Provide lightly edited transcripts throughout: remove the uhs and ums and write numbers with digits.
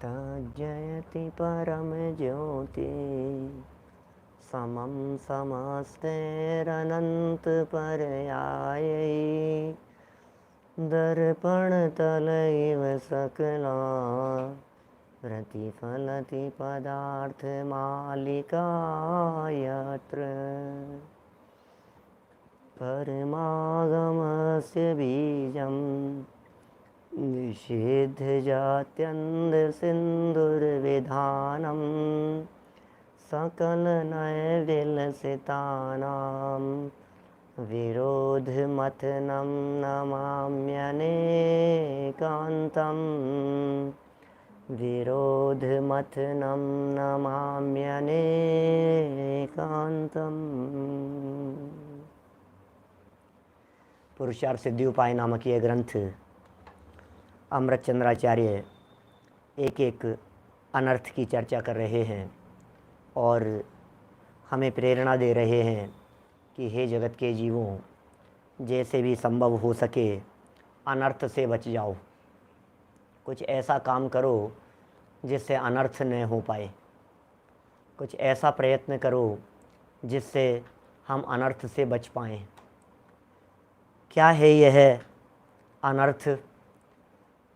तज्जयति परम ज्योति समं समस्तेरनंत पर्यायै दर्पण तलैव सकला प्रतिफलति पदार्थ मालिका यत्र परमागमस्य बीजं निषेध्यजात्यन्धसिन्धुर्विधानं सकलनैर्विलसितानां विरोधमथनं नमाम्यनेकान्तम् विरोधमथनं नमाम्यनेकान्तम्। पुरुषार्थ सिद्धि उपाय नामक ये ग्रंथ अमृतचंद्राचार्य एक एक अनर्थ की चर्चा कर रहे हैं और हमें प्रेरणा दे रहे हैं कि हे जगत के जीवों, जैसे भी संभव हो सके अनर्थ से बच जाओ। कुछ ऐसा काम करो जिससे अनर्थ न हो पाए। कुछ ऐसा प्रयत्न करो जिससे हम अनर्थ से बच पाएँ। क्या है यह अनर्थ?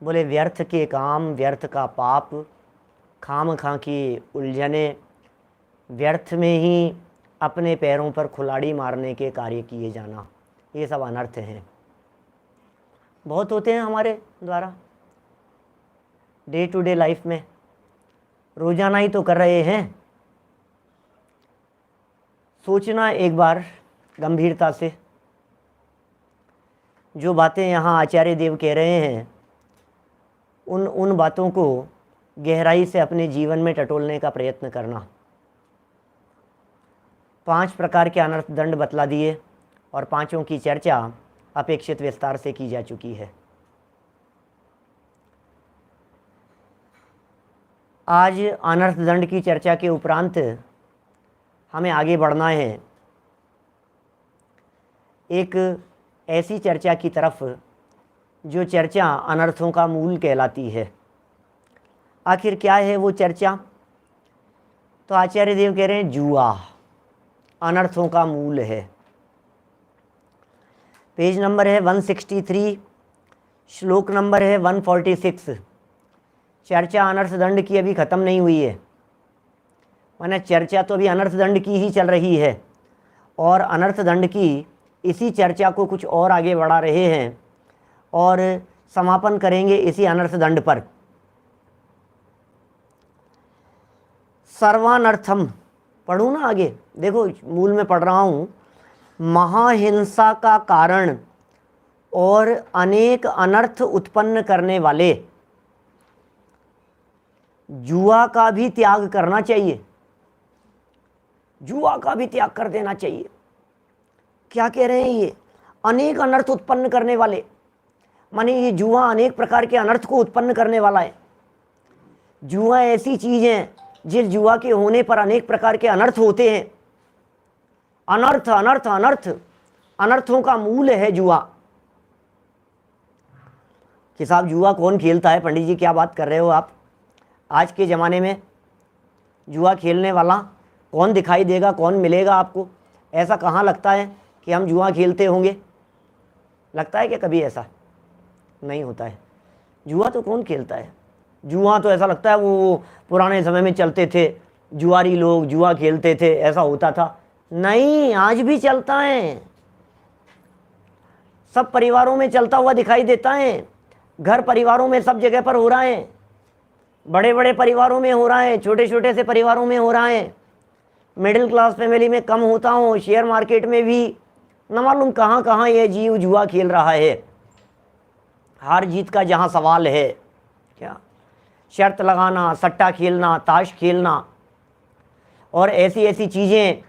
बोले व्यर्थ के काम, व्यर्थ का पाप, खाम खां की उलझने, व्यर्थ में ही अपने पैरों पर कुल्हाड़ी मारने के कार्य किए जाना, ये सब अनर्थ हैं। बहुत होते हैं हमारे द्वारा डे टू डे लाइफ में, रोजाना ही तो कर रहे हैं। सोचना एक बार गंभीरता से, जो बातें यहाँ आचार्य देव कह रहे हैं उन बातों को गहराई से अपने जीवन में टटोलने का प्रयत्न करना। 5 प्रकार के अनर्थ दंड बतला दिए और 5 की चर्चा अपेक्षित विस्तार से की जा चुकी है। आज अनर्थ दंड की चर्चा के उपरांत हमें आगे बढ़ना है एक ऐसी चर्चा की तरफ जो चर्चा अनर्थों का मूल कहलाती है। आखिर क्या है वो चर्चा? तो आचार्य देव कह रहे हैं जुआ अनर्थों का मूल है। पेज नंबर है 163, श्लोक नंबर है 146। चर्चा अनर्थ दंड की अभी ख़त्म नहीं हुई है, माने चर्चा तो अभी अनर्थ दंड की ही चल रही है और अनर्थ दंड की इसी चर्चा को कुछ और आगे बढ़ा रहे हैं और समापन करेंगे इसी अनर्थ दंड पर। सर्वानर्थम पढ़ूँ ना आगे, देखो मूल में पढ़ रहा हूँ। महाहिंसा का कारण और अनेक अनर्थ उत्पन्न करने वाले जुआ का भी त्याग करना चाहिए। जुआ का भी त्याग कर देना चाहिए। क्या कह रहे हैं ये? अनेक अनर्थ उत्पन्न करने वाले, माने ये जुआ अनेक प्रकार के अनर्थ को उत्पन्न करने वाला है। जुआ ऐसी चीज है जिस जुआ के होने पर अनेक प्रकार के अनर्थ होते हैं। अनर्थ अनर्थ अनर्थ, अनर्थों का मूल है जुआ। कि साहब जुआ कौन खेलता है? पंडित जी क्या बात कर रहे हो आप? आज के ज़माने में जुआ खेलने वाला कौन दिखाई देगा, कौन मिलेगा आपको? ऐसा कहाँ लगता है कि हम जुआ खेलते होंगे? लगता है कि कभी ऐसा नहीं होता है। जुआ तो कौन खेलता है? जुआ तो ऐसा लगता है वो पुराने समय में चलते थे, जुआरी लोग जुआ खेलते थे, ऐसा होता था। नहीं, आज भी चलता है। सब परिवारों में चलता हुआ दिखाई देता है। घर परिवारों में सब जगह पर हो रहा है। बड़े बड़े परिवारों में हो रहा है, छोटे छोटे से परिवारों में हो रहा है। मिडिल क्लास फैमिली में कम होता हो, शेयर मार्केट में भी न मालूम कहाँ कहाँ ये जीव जुआ खेल रहा है। हार जीत का जहाँ सवाल है, क्या शर्त लगाना, सट्टा खेलना, ताश खेलना और ऐसी ऐसी चीज़ें,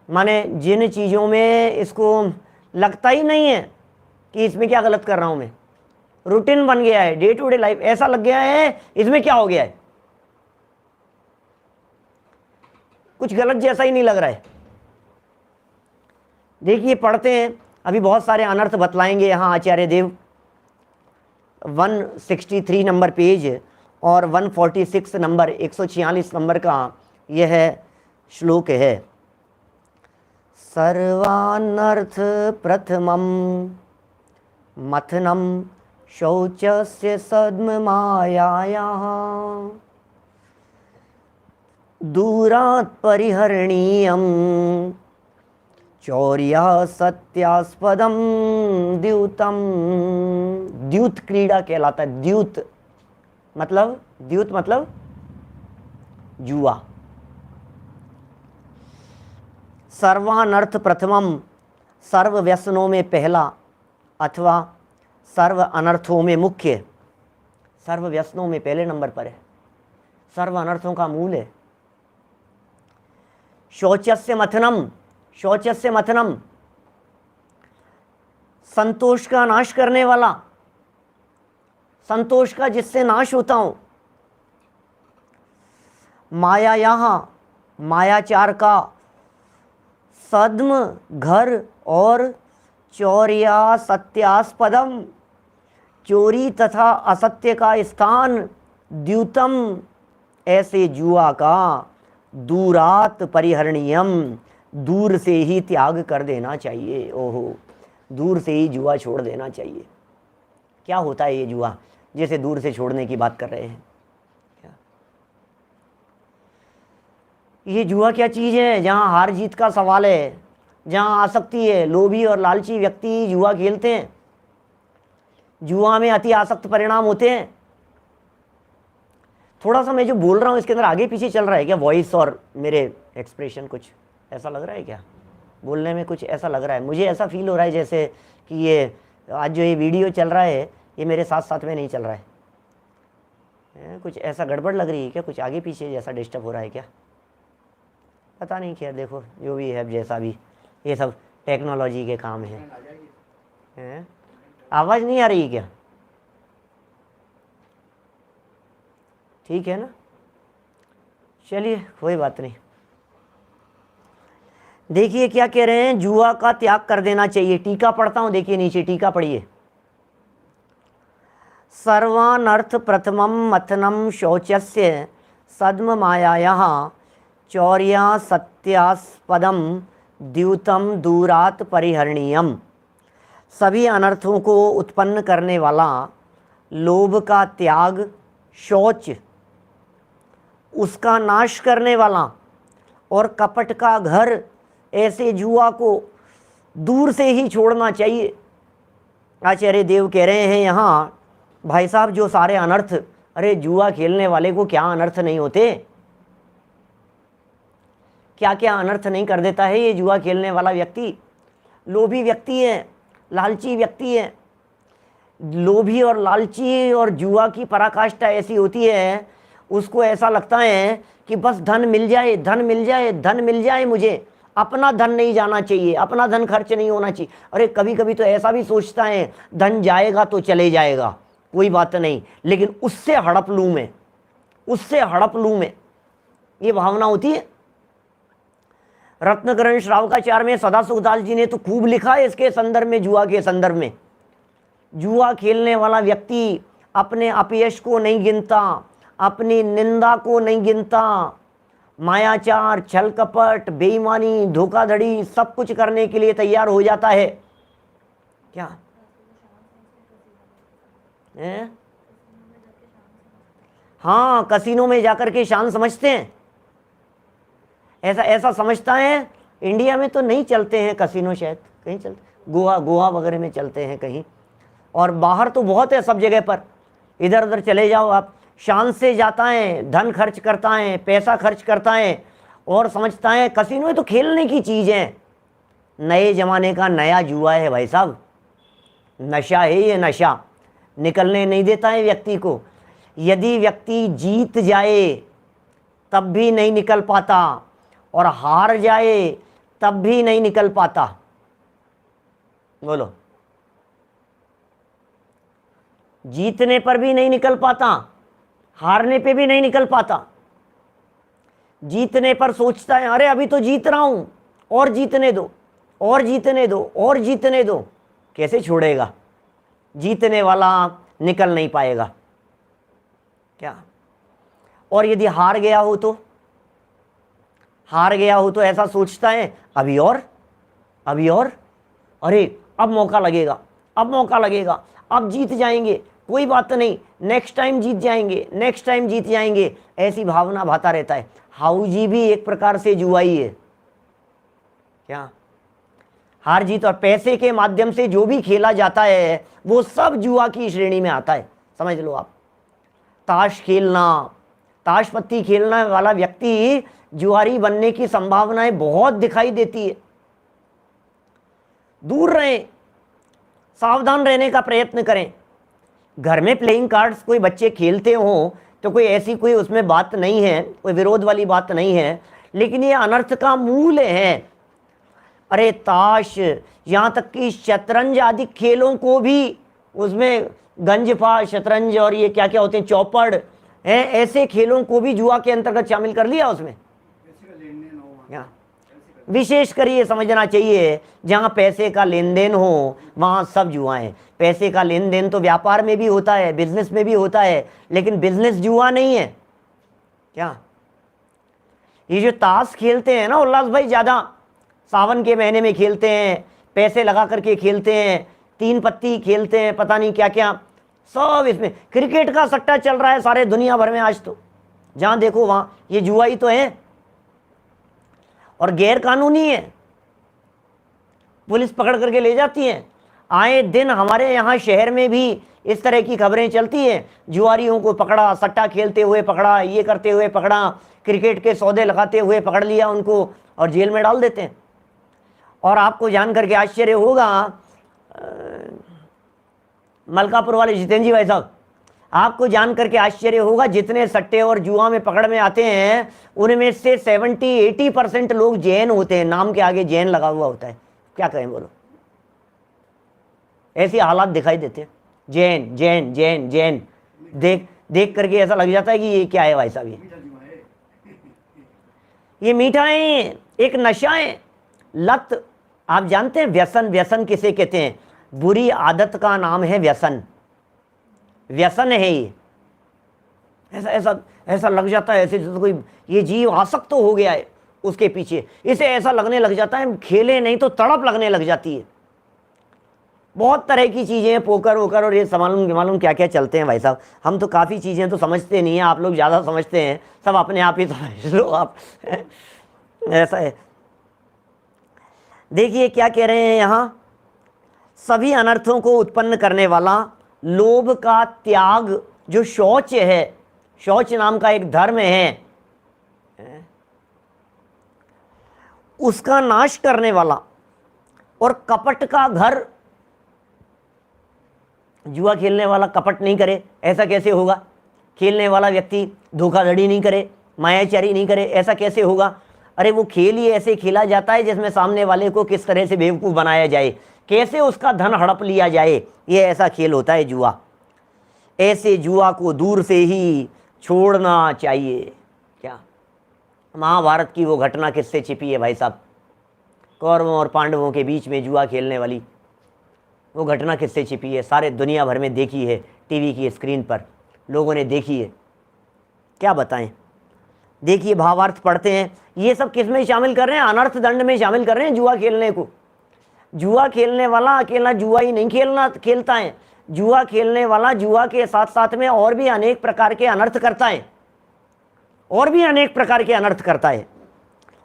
माने जिन चीज़ों में इसको लगता ही नहीं है कि इसमें क्या गलत कर रहा हूँ मैं। रूटीन बन गया है, डे टू डे लाइफ ऐसा लग गया है इसमें क्या हो गया है, कुछ गलत जैसा ही नहीं लग रहा है। देखिए पढ़ते हैं, अभी बहुत सारे अनर्थ बतलाएंगे यहाँ आचार्य देव। 163 नंबर पेज और 146 नंबर 146 नंबर का यह श्लोक है। सर्वानर्थ प्रथमं मथनं शौचस्य सद्ममायायाः दूरात् परिहरणीयं चौर्यासत्यास्पदं द्यूतम। द्यूत क्रीड़ा कहलाता है। द्यूत मतलब जुआ। सर्वानर्थ प्रथमम, सर्व व्यसनों में पहला अथवा सर्व अनर्थों में मुख्य। सर्व व्यसनों में पहले नंबर पर है, सर्व अनर्थों का मूल है। शौचस्य मथनम, शौचस्य मथनम संतोष का नाश करने वाला, संतोष का जिससे नाश होता हो। माया यहाँ मायाचार का, सद्म घर और चौर्या सत्यास्पदम चोरी तथा असत्य का स्थान, द्यूतम ऐसे जुआ का, दूरात परिहरणीयम दूर से ही त्याग कर देना चाहिए। ओहो, दूर से ही जुआ छोड़ देना चाहिए। क्या होता है ये जुआ जैसे दूर से छोड़ने की बात कर रहे हैं? ये जुआ क्या चीज़ है? जहाँ हार जीत का सवाल है, जहाँ आसक्ति है। लोभी और लालची व्यक्ति जुआ खेलते हैं, जुआ में अति आसक्त परिणाम होते हैं। थोड़ा सा मैं जो बोल रहा हूँ इसके अंदर आगे पीछे चल रहा है क्या? वॉइस और मेरे एक्सप्रेशन कुछ ऐसा लग रहा है क्या? बोलने में कुछ ऐसा लग रहा है, मुझे ऐसा फील हो रहा है जैसे कि ये आज जो ये वीडियो चल रहा है ये मेरे साथ साथ में नहीं चल रहा है। कुछ ऐसा गड़बड़ लग रही है क्या? कुछ आगे पीछे जैसा डिस्टर्ब हो रहा है क्या? पता नहीं। खैर देखो, जो भी है जैसा भी, ये सब टेक्नोलॉजी के काम है। आवाज़ नहीं आ रही क्या? ठीक है ना, चलिए कोई बात नहीं। देखिए क्या कह रहे हैं, जुआ का त्याग कर देना चाहिए। टीका पढ़ता हूं, देखिए नीचे टीका पढ़िए। सर्वानर्थ प्रथमम मथनम शौचस्य सद्म मायायाः चौर्या सत्यास्पदम द्यूतम दूरात परिहरणीयम। सभी अनर्थों को उत्पन्न करने वाला लोभ का त्याग, शौच उसका नाश करने वाला, और कपट का घर ऐसे जुआ को दूर से ही छोड़ना चाहिए। आचार्य देव कह रहे हैं यहाँ, भाई साहब जो सारे अनर्थ, अरे जुआ खेलने वाले को क्या अनर्थ नहीं होते? क्या क्या अनर्थ नहीं कर देता है ये जुआ खेलने वाला व्यक्ति। लोभी व्यक्ति है, लालची व्यक्ति है। लोभी और लालची और जुआ की पराकाष्ठा ऐसी होती है, उसको ऐसा लगता है कि बस धन मिल जाए, धन मिल जाए, धन मिल जाए, मुझे अपना धन नहीं जाना चाहिए, अपना धन खर्च नहीं होना चाहिए। अरे कभी कभी तो ऐसा भी सोचता है धन जाएगा तो चले जाएगा, कोई बात नहीं, लेकिन उससे हड़प लूं मैं, उससे हड़प लूं मैं, ये भावना होती है। रत्नकरण श्रावकाचार्य में सदासुखदास जी ने तो खूब लिखा है इसके संदर्भ में, जुआ के संदर्भ में। जुआ खेलने वाला व्यक्ति अपने अपयश को नहीं गिनता, अपनी निंदा को नहीं गिनता, मायाचार, छल कपट, बेईमानी, धोखाधड़ी सब कुछ करने के लिए तैयार हो जाता है। क्या है? हाँ, कसीनो में जाकर के शान समझते हैं। ऐसा समझता है। इंडिया में तो नहीं चलते हैं कसीनो, शायद कहीं चलते, गोवा वगैरह में चलते हैं कहीं, और बाहर तो बहुत है सब जगह पर। इधर उधर चले जाओ आप, शान से जाता है, धन खर्च करता है, पैसा खर्च करता है, और समझता है कसीनो तो खेलने की चीज़ है। नए ज़माने का नया जुआ है भाई साहब, नशा है ये, नशा निकलने नहीं देता है व्यक्ति को। यदि व्यक्ति जीत जाए तब भी नहीं निकल पाता, और हार जाए तब भी नहीं निकल पाता। बोलो, जीतने पर भी नहीं निकल पाता, हारने पे भी नहीं निकल पाता। जीतने पर सोचता है अरे अभी तो जीत रहा हूं, और जीतने दो, और जीतने दो, और जीतने दो। कैसे छोड़ेगा? जीतने वाला निकल नहीं पाएगा। क्या और यदि हार गया हो तो ऐसा सोचता है अभी और, अरे अब मौका लगेगा, अब जीत जाएंगे, कोई बात नहीं, नेक्स्ट टाइम जीत जाएंगे, ऐसी भावना भाता रहता है। हाउजी भी एक प्रकार से जुआई है क्या? हार जीत और पैसे के माध्यम से जो भी खेला जाता है वो सब जुआ की श्रेणी में आता है, समझ लो आप। ताश खेलना, ताश पत्ती खेलने वाला व्यक्ति जुआरी बनने की संभावनाएं बहुत दिखाई देती है। दूर रहें, सावधान रहने का प्रयत्न करें। घर में प्लेइंग कार्ड्स कोई बच्चे खेलते हों तो कोई ऐसी कोई उसमें बात नहीं है, कोई विरोध वाली बात नहीं है, लेकिन ये अनर्थ का मूल है। अरे ताश, यहाँ तक कि शतरंज आदि खेलों को भी उसमें गंजफा, शतरंज और ये क्या क्या होते हैं, चौपड़ हैं, ऐसे खेलों को भी जुआ के अंतर्गत शामिल कर लिया उसमें। विशेष कर ये समझना चाहिए जहाँ पैसे का लेन देन हो वहाँ सब जुआ है। पैसे का लेन देन तो व्यापार में भी होता है, बिजनेस में भी होता है, लेकिन बिजनेस जुआ नहीं है क्या? ये जो ताश खेलते हैं ना उल्लास भाई, ज़्यादा सावन के महीने में खेलते हैं, पैसे लगा करके खेलते हैं, 3 पत्ती खेलते हैं, पता नहीं क्या क्या सब। इसमें क्रिकेट का सट्टा चल रहा है सारे दुनिया भर में आज तो, जहाँ देखो वहाँ ये जुआ ही तो है और गैर कानूनी है। पुलिस पकड़ करके ले जाती है। आए दिन हमारे यहाँ शहर में भी इस तरह की खबरें चलती हैं, जुआरियों को पकड़ा, सट्टा खेलते हुए पकड़ा, ये करते हुए पकड़ा, क्रिकेट के सौदे लगाते हुए पकड़ लिया उनको और जेल में डाल देते हैं। और आपको जान करके आश्चर्य होगा, मलकापुर वाले जितेंद्र जी भाई साहब, आपको जान करके आश्चर्य होगा, जितने सट्टे और जुआ में पकड़ में आते हैं उनमें से 70-80% लोग जैन होते हैं। नाम के आगे जैन लगा हुआ होता है। क्या कहें बोलो, ऐसी हालात दिखाई देते हैं। जैन जैन जैन जैन देख करके ऐसा लग जाता है कि ये क्या है भाई साहब, ये मीठा है, एक नशा है, लत। आप जानते हैं व्यसन, व्यसन किसे कहते हैं? बुरी आदत का नाम है व्यसन, व्यसन है ये। ऐसा लग जाता है, ऐसे तो कोई ये जीव आसक्त तो हो गया है उसके पीछे, इसे ऐसा लगने लग जाता है खेले नहीं तो तड़प लगने लग जाती है। बहुत तरह की चीज़ें, पोकर वोकर और ये मालूम क्या क्या चलते हैं भाई साहब। हम तो काफ़ी चीज़ें तो समझते नहीं हैं, आप लोग ज़्यादा समझते हैं, सब अपने आप ही समझ लो आप। ऐसा है। देखिए क्या कह रहे हैं यहाँ, सभी अनर्थों को उत्पन्न करने वाला लोभ का त्याग, जो शौच है, शौच नाम का एक धर्म है, उसका नाश करने वाला, और कपट का घर। जुआ खेलने वाला कपट नहीं करे, ऐसा कैसे होगा? खेलने वाला व्यक्ति धोखाधड़ी नहीं करे, मायाचारी नहीं करे, ऐसा कैसे होगा? अरे वो खेल ही ऐसे खेला जाता है जिसमें सामने वाले को किस तरह से बेवकूफ़ बनाया जाए, कैसे उसका धन हड़प लिया जाए, ये ऐसा खेल होता है जुआ। ऐसे जुआ को दूर से ही छोड़ना चाहिए। क्या महाभारत की वो घटना किससे छिपी है भाई साहब? कौरवों और पांडवों के बीच में जुआ खेलने वाली वो घटना किससे छिपी है? सारे दुनिया भर में देखी है, टीवी की स्क्रीन पर लोगों ने देखी है। क्या बताएं? देखिए भावार्थ पढ़ते हैं, ये सब किस में शामिल कर रहे हैं? अनर्थ दंड में शामिल कर रहे हैं जुआ खेलने को। जुआ खेलने वाला अकेला जुआ ही नहीं खेलता है, जुआ खेलने वाला जुआ के साथ साथ में और भी अनेक प्रकार के अनर्थ करता है, और भी अनेक प्रकार के अनर्थ करता है।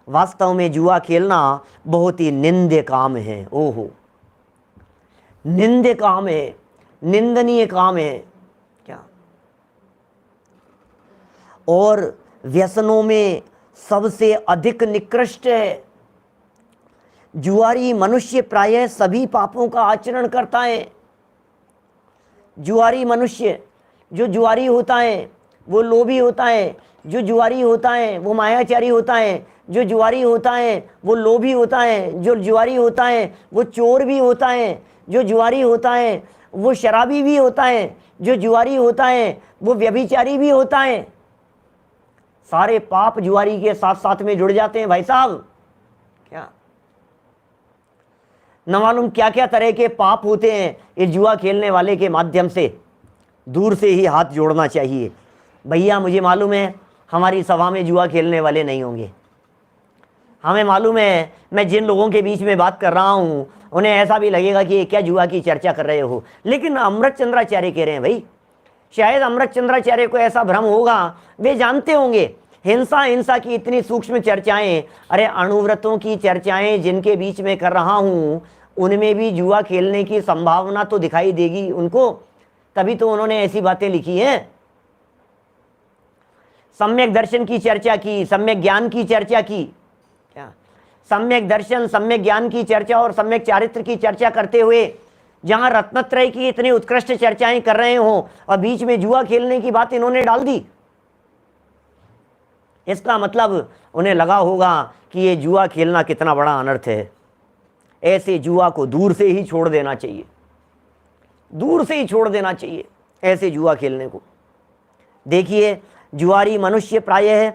वास्तव में जुआ खेलना बहुत ही निंद्य काम है। ओहो, निंद्य काम है, निंदनीय काम है क्या? और व्यसनों में सबसे अधिक निकृष्ट है। जुआरी मनुष्य प्रायः सभी पापों का आचरण करता है। जुआरी मनुष्य, जो जुआरी होता है वो लोभी होता है, जो जुआरी होता है वो मायाचारी होता है, जो जुआरी होता है वो लोभी होता है, जो जुआरी होता है वो चोर भी होता है, जो जुआरी होता है वो शराबी भी होता है, जो जुआरी होता है वो व्यभिचारी भी होता है। सारे पाप जुआरी के साथ साथ में जुड़ जाते हैं भाई साहब। क्या न मालूम क्या क्या तरह के पाप होते हैं इस जुआ खेलने वाले के माध्यम से। दूर से ही हाथ जोड़ना चाहिए। भैया मुझे मालूम है हमारी सभा में जुआ खेलने वाले नहीं होंगे। हमें मालूम है, मैं जिन लोगों के बीच में बात कर रहा हूँ उन्हें ऐसा भी लगेगा कि ये क्या जुआ की चर्चा कर रहे हो, लेकिन अमृत चंद्राचार्य कह रहे हैं भाई। शायद अमृत चंद्राचार्य को ऐसा भ्रम होगा, वे जानते होंगे हिंसा हिंसा की इतनी सूक्ष्म चर्चाएं, अरे अणुव्रतों की चर्चाएं जिनके बीच में कर रहा हूँ उनमें भी जुआ खेलने की संभावना तो दिखाई देगी उनको, तभी तो उन्होंने ऐसी बातें लिखी हैं। सम्यक दर्शन की चर्चा की, सम्यक ज्ञान की चर्चा की, क्या सम्यक दर्शन सम्यक ज्ञान की चर्चा और सम्यक चारित्र की चर्चा करते हुए जहां रत्नत्रय की इतनी उत्कृष्ट चर्चाएं कर रहे हो और बीच में जुआ खेलने की बात इन्होंने डाल दी, इसका मतलब उन्हें लगा होगा कि ये जुआ खेलना कितना बड़ा अनर्थ है। ऐसे जुआ को दूर से ही छोड़ देना चाहिए, दूर से ही छोड़ देना चाहिए ऐसे जुआ खेलने को। देखिए, जुआरी मनुष्य प्रायः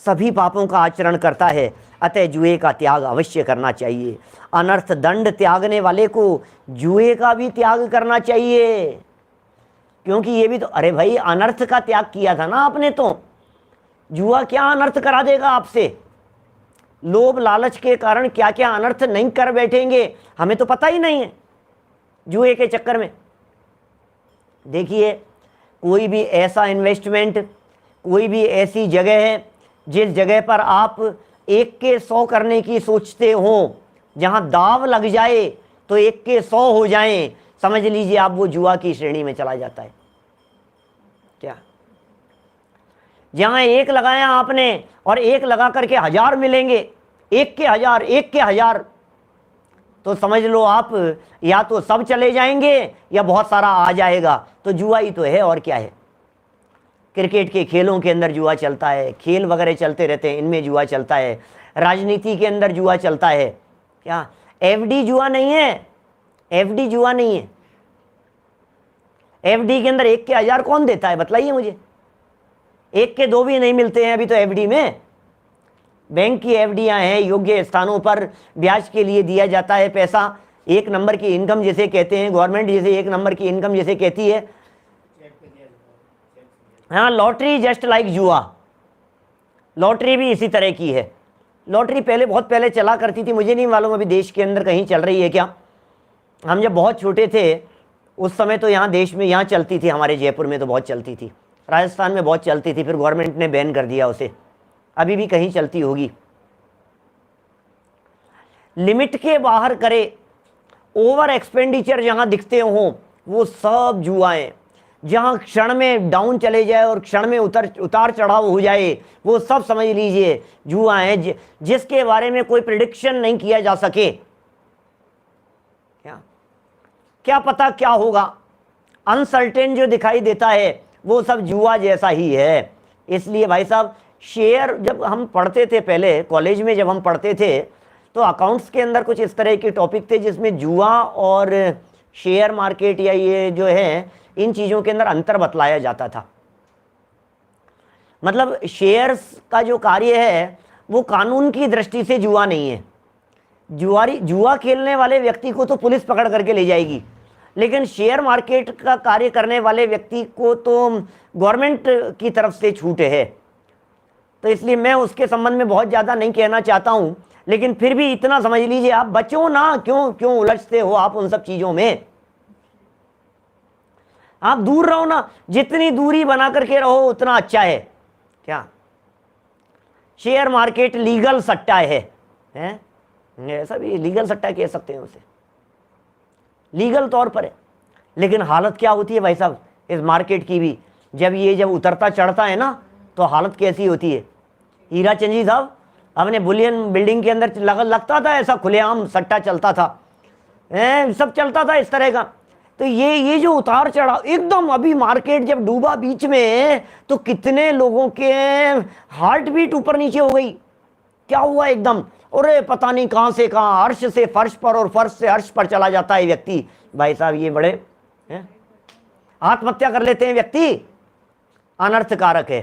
सभी पापों का आचरण करता है, अतः जुए का त्याग अवश्य करना चाहिए। अनर्थ दंड त्यागने वाले को जुए का भी त्याग करना चाहिए, क्योंकि ये भी तो, अरे भाई अनर्थ का त्याग किया था ना आपने, तो जुआ क्या अनर्थ करा देगा आपसे। लोभ लालच के कारण क्या क्या अनर्थ नहीं कर बैठेंगे हमें तो पता ही नहीं है जुए के चक्कर में। देखिए, कोई भी ऐसा इन्वेस्टमेंट, कोई भी ऐसी जगह है जिस जगह पर आप 1 के 100 करने की सोचते हो, जहां दाव लग जाए तो 1 के 100 हो जाएं, समझ लीजिए आप वो जुआ की श्रेणी में चला जाता है। क्या, जहां 1 लगाया आपने और 1 लगा करके 1000 मिलेंगे, 1 के 1000, 1 के 1000, तो समझ लो आप या तो सब चले जाएंगे या बहुत सारा आ जाएगा। तो जुआ ही तो है, और क्या है। क्रिकेट के खेलों के अंदर जुआ चलता है, खेल वगैरह चलते रहते हैं, इनमें जुआ चलता है, राजनीति के अंदर जुआ चलता है। क्या एफडी जुआ नहीं है? एफडी जुआ नहीं है। एफडी के अंदर 1 के 1000 कौन देता है, बतलाइए मुझे। 1 के 2 भी नहीं मिलते हैं अभी तो एफडी में। बैंक की एफडीआं हैं, योग्य स्थानों पर ब्याज के लिए दिया जाता है पैसा। 1 नंबर की इनकम जिसे कहते हैं, गवर्नमेंट जिसे 1 नंबर की इनकम जिसे कहती है। हाँ, लॉटरी जस्ट लाइक जुआ, लॉटरी भी इसी तरह की है। लॉटरी पहले, बहुत पहले चला करती थी, मुझे नहीं मालूम अभी देश के अंदर कहीं चल रही है क्या। हम जब बहुत छोटे थे उस समय तो यहाँ देश में यहाँ चलती थी, हमारे जयपुर में तो बहुत चलती थी, राजस्थान में बहुत चलती थी, फिर गवर्नमेंट ने बैन कर दिया उसे। अभी भी कहीं चलती होगी। लिमिट के बाहर करे, ओवर एक्सपेंडिचर जहां दिखते हो वो सब जुआएं। जहां क्षण में डाउन चले जाए और क्षण में उतार चढ़ाव हो जाए वो सब समझ लीजिए जुआ है, जिसके बारे में कोई प्रिडिक्शन नहीं किया जा सके। क्या पता क्या होगा, अनसर्टेन जो दिखाई देता है वो सब जुआ जैसा ही है। इसलिए भाई साहब, शेयर जब हम पढ़ते थे पहले कॉलेज में, जब हम पढ़ते थे तो अकाउंट्स के अंदर कुछ इस तरह के टॉपिक थे जिसमें जुआ और शेयर मार्केट या ये जो है इन चीज़ों के अंदर अंतर बतलाया जाता था। मतलब शेयर्स का जो कार्य है वो कानून की दृष्टि से जुआ नहीं है। जुआ खेलने वाले व्यक्ति को तो पुलिस पकड़ करके ले जाएगी, लेकिन शेयर मार्केट का कार्य करने वाले व्यक्ति को तो गवर्नमेंट की तरफ से छूट है। तो इसलिए मैं उसके संबंध में बहुत ज़्यादा नहीं कहना चाहता हूँ, लेकिन फिर भी इतना समझ लीजिए, आप बचो ना, क्यों उलझते हो आप उन सब चीज़ों में। आप दूर रहो ना, जितनी दूरी बना करके रहो उतना अच्छा है। क्या शेयर मार्केट लीगल सट्टा है? ऐसा भी लीगल सट्टा कह सकते हैं उसे, लीगल तौर पर है। लेकिन हालत क्या होती है भाई साहब इस मार्केट की भी, जब उतरता चढ़ता है ना तो हालत कैसी होती है। हीरा चंद जी साहब, अपने बुलियन बिल्डिंग के अंदर लगता था ऐसा खुलेआम सट्टा चलता था, सब चलता था इस तरह का। तो ये जो उतार चढ़ाव एकदम, अभी मार्केट जब डूबा बीच में तो कितने लोगों के हार्ट बीट ऊपर नीचे हो गई। क्या हुआ एकदम, अरे पता नहीं कहां से कहां, अर्श से फर्श पर और फर्श से अर्श पर चला जाता है व्यक्ति। भाई साहब ये बड़े आत्महत्या कर लेते हैं व्यक्ति, अनर्थकारक है।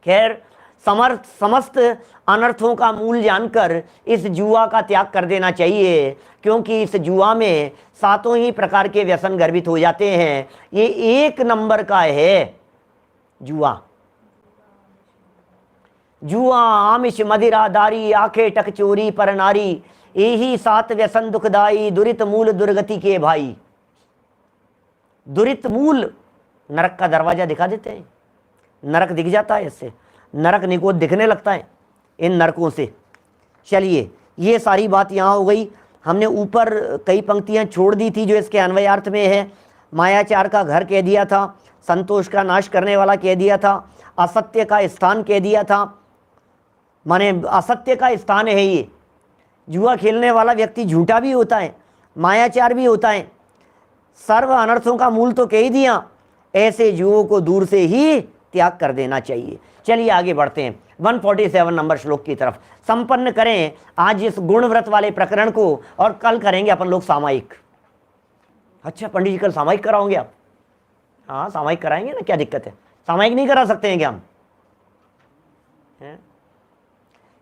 खैर, समस्त अनर्थों का मूल जानकर इस जुआ का त्याग कर देना चाहिए, क्योंकि इस जुआ में 7 ही प्रकार के व्यसन गर्भित हो जाते हैं। ये 1 नंबर का है जुआ। जुआ आमिष मदिरा दारी आंखें टक चोरी पर नारी, यही सात व्यसन दुखदाई, दुरित मूल दुर्गति के भाई। दुरित मूल, नरक का दरवाजा दिखा देते हैं, नरक दिख जाता है इससे, नरक निकोद दिखने लगता है इन नरकों से। चलिए ये सारी बात यहाँ हो गई। हमने ऊपर कई पंक्तियाँ छोड़ दी थी जो इसके अन्वयार्थ में है। मायाचार का घर कह दिया था, संतोष का नाश करने वाला कह दिया था, असत्य का स्थान कह दिया था, माने असत्य का स्थान है ये। जुआ खेलने वाला व्यक्ति झूठा भी होता है, मायाचार भी होता है, सर्व अनर्थों का मूल तो कह ही दिया। ऐसे जुओं को दूर से ही त्याग कर देना चाहिए। चलिए आगे बढ़ते हैं 147 नंबर श्लोक की तरफ। संपन्न करें आज इस गुणव्रत वाले प्रकरण को और कल करेंगे अपन लोग सामायिक। अच्छा पंडित जी कल सामायिक कराओगे आप? हाँ सामायिक कराएंगे ना, क्या दिक्कत है? सामायिक नहीं करा सकते हैं क्या हम?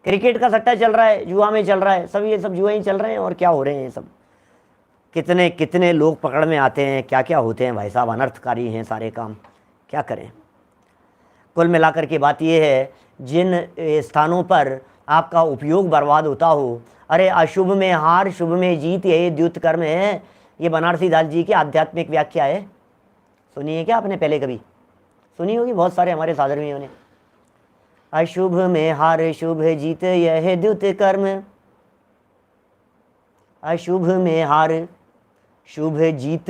क्रिकेट का सट्टा चल रहा है, जुआ में चल रहा है, सब ये सब जुआ ही चल रहे हैं और क्या हो रहे हैं सब। कितने कितने लोग पकड़ में आते हैं, क्या क्या होते हैं भाई साहब, अनर्थकारी हैं सारे काम, क्या करें। कुल मिलाकर के बात यह है, जिन स्थानों पर आपका उपयोग बर्बाद होता हो, अरे अशुभ में हार शुभ में जीत यही द्युत कर्म है, ये बनारसी दास जी की आध्यात्मिक व्याख्या है। सुनिए क्या आपने पहले कभी सुनी होगी, बहुत सारे हमारे साधर्मियों ने। अशुभ में हार शुभ जीत यह द्युत कर्म, अशुभ में हार शुभ जीत,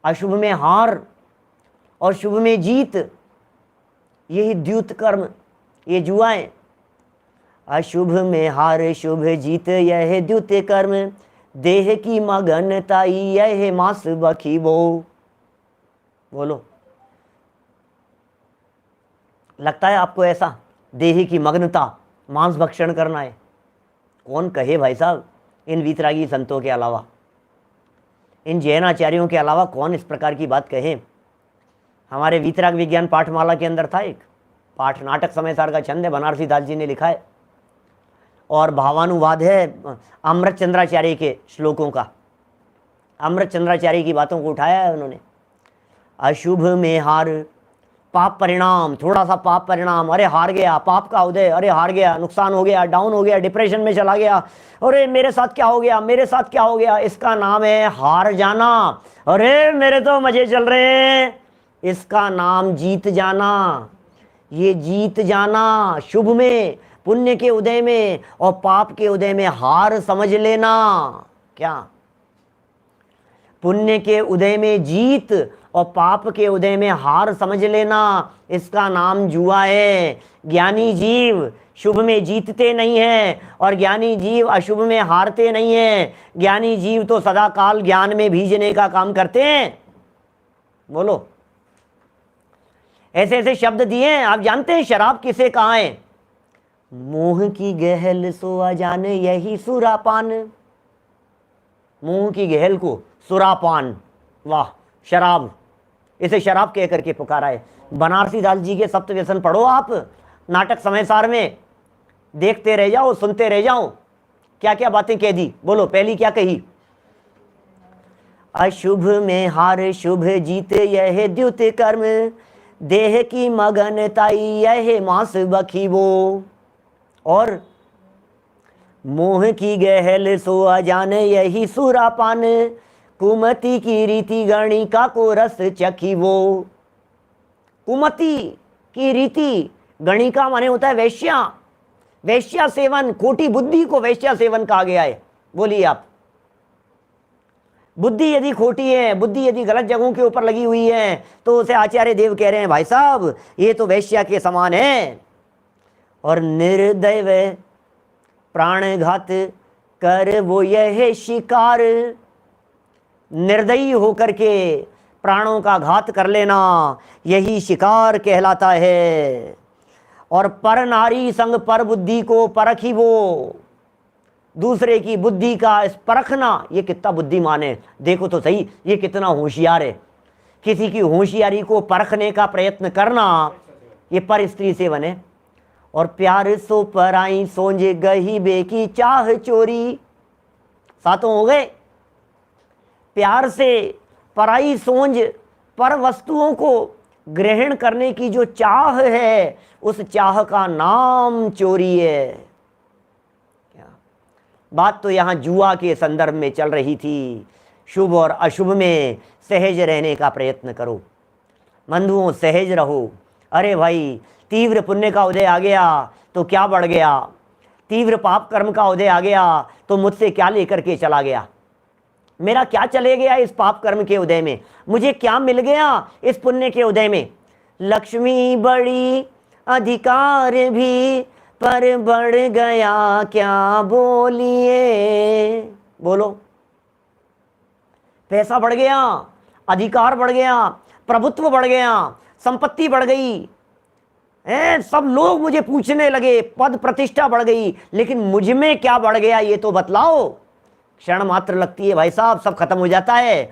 अशुभ में हार और शुभ में जीत यही द्युत कर्म, ये जुआएं। अशुभ में हार शुभ जीत यह द्युत कर्म, देह की मगनता यह मांस बखीबो। बोलो, लगता है आपको ऐसा देह की मग्नता, मांस भक्षण करना है? कौन कहे भाई साहब, इन वीतरागी संतों के अलावा, इन जैनाचार्यों के अलावा कौन इस प्रकार की बात कहे। हमारे वीतराग विज्ञान पाठमाला के अंदर था एक पाठ, नाटक समयसार का छंद है, बनारसी दास जी ने लिखा है और भावानुवाद है अमृत चंद्राचार्य के श्लोकों का। अमृत चंद्राचार्य की बातों को उठाया है उन्होंने। अशुभ में हार, पाप परिणाम, थोड़ा सा पाप परिणाम, अरे हार गया, पाप का उदय, अरे हार गया, नुकसान हो गया, डाउन हो गया, डिप्रेशन में चला गया, अरे मेरे साथ क्या हो गया, मेरे साथ क्या हो गया, इसका नाम है हार जाना। अरे मेरे तो मजे चल रहे हैं, इसका नाम जीत जाना। ये जीत जाना, शुभ में पुण्य के उदय में और पाप के उदय में हार समझ लेना। क्या? पुण्य के उदय में जीत और पाप के उदय में हार समझ लेना, इसका नाम जुआ है। ज्ञानी जीव शुभ में जीतते नहीं हैं और ज्ञानी जीव अशुभ में हारते नहीं हैं। ज्ञानी जीव तो सदा काल ज्ञान में भीजने का काम करते हैं। बोलो, ऐसे ऐसे शब्द दिए हैं। आप जानते हैं शराब किसे कहा है? मोह की गहल सोआ जाने यही सुरापान। मोह की गहल को सुरापान, वाह, शराब, इसे शराब कह करके पुकारा है। बनारसी दास जी के सप्त व्यसन पढ़ो आप, नाटक समयसार में, देखते रह जाओ, सुनते रह जाओ, क्या क्या बातें कह दी। बोलो, पहली क्या कही? अशुभ में हार शुभ जीत यह द्युत कर्म, देह की मगनताई यह मांस बखीबो। और मोह की गहल सो अजान यही सुरापान, कुमति की रीति गणिका को रस चखीबो। कुमति की रीति, गणिका माने होता है वैश्या, वैश्या सेवन, खोटी बुद्धि को वैश्या सेवन कहा गया है। बोलिए आप, बुद्धि यदि खोटी है, बुद्धि यदि गलत जगहों के ऊपर लगी हुई है, तो उसे आचार्य देव कह रहे हैं भाई साहब ये तो वैश्या के समान है। और निर्दय व प्राणघात कर वो यह शिकार, निर्दयी होकर के प्राणों का घात कर लेना यही शिकार कहलाता है। और पर नारी संग पर बुद्धि को परखी वो, दूसरे की बुद्धि का इस परखना, ये कितना बुद्धिमान है, देखो तो सही ये कितना होशियार है। किसी की होशियारी को परखने का प्रयत्न करना, ये पर स्त्री सेवन है। और प्यार सो पराई सोंज गही बे की चाह चोरी, सातों हो गए। प्यार से पराई सोंज, पर वस्तुओं को ग्रहण करने की जो चाह है, उस चाह का नाम चोरी है। क्या बात तो यहाँ जुआ के संदर्भ में चल रही थी। शुभ और अशुभ में सहज रहने का प्रयत्न करो बंधुओं, सहज रहो। अरे भाई, तीव्र पुण्य का उदय आ गया तो क्या बढ़ गया, तीव्र पाप कर्म का उदय आ गया तो मुझसे क्या लेकर के चला गया, मेरा क्या चले गया इस पाप कर्म के उदय में, मुझे क्या मिल गया इस पुण्य के उदय में। लक्ष्मी बड़ी अधिकार भी, पर बढ़ गया क्या बोलिए। बोलो, पैसा बढ़ गया, अधिकार बढ़ गया, प्रभुत्व बढ़ गया, संपत्ति बढ़ गई, सब लोग मुझे पूछने लगे, पद प्रतिष्ठा बढ़ गई, लेकिन मुझ में क्या बढ़ गया ये तो बतलाओ। क्षण मात्र लगती है भाई साहब, सब खत्म हो जाता है।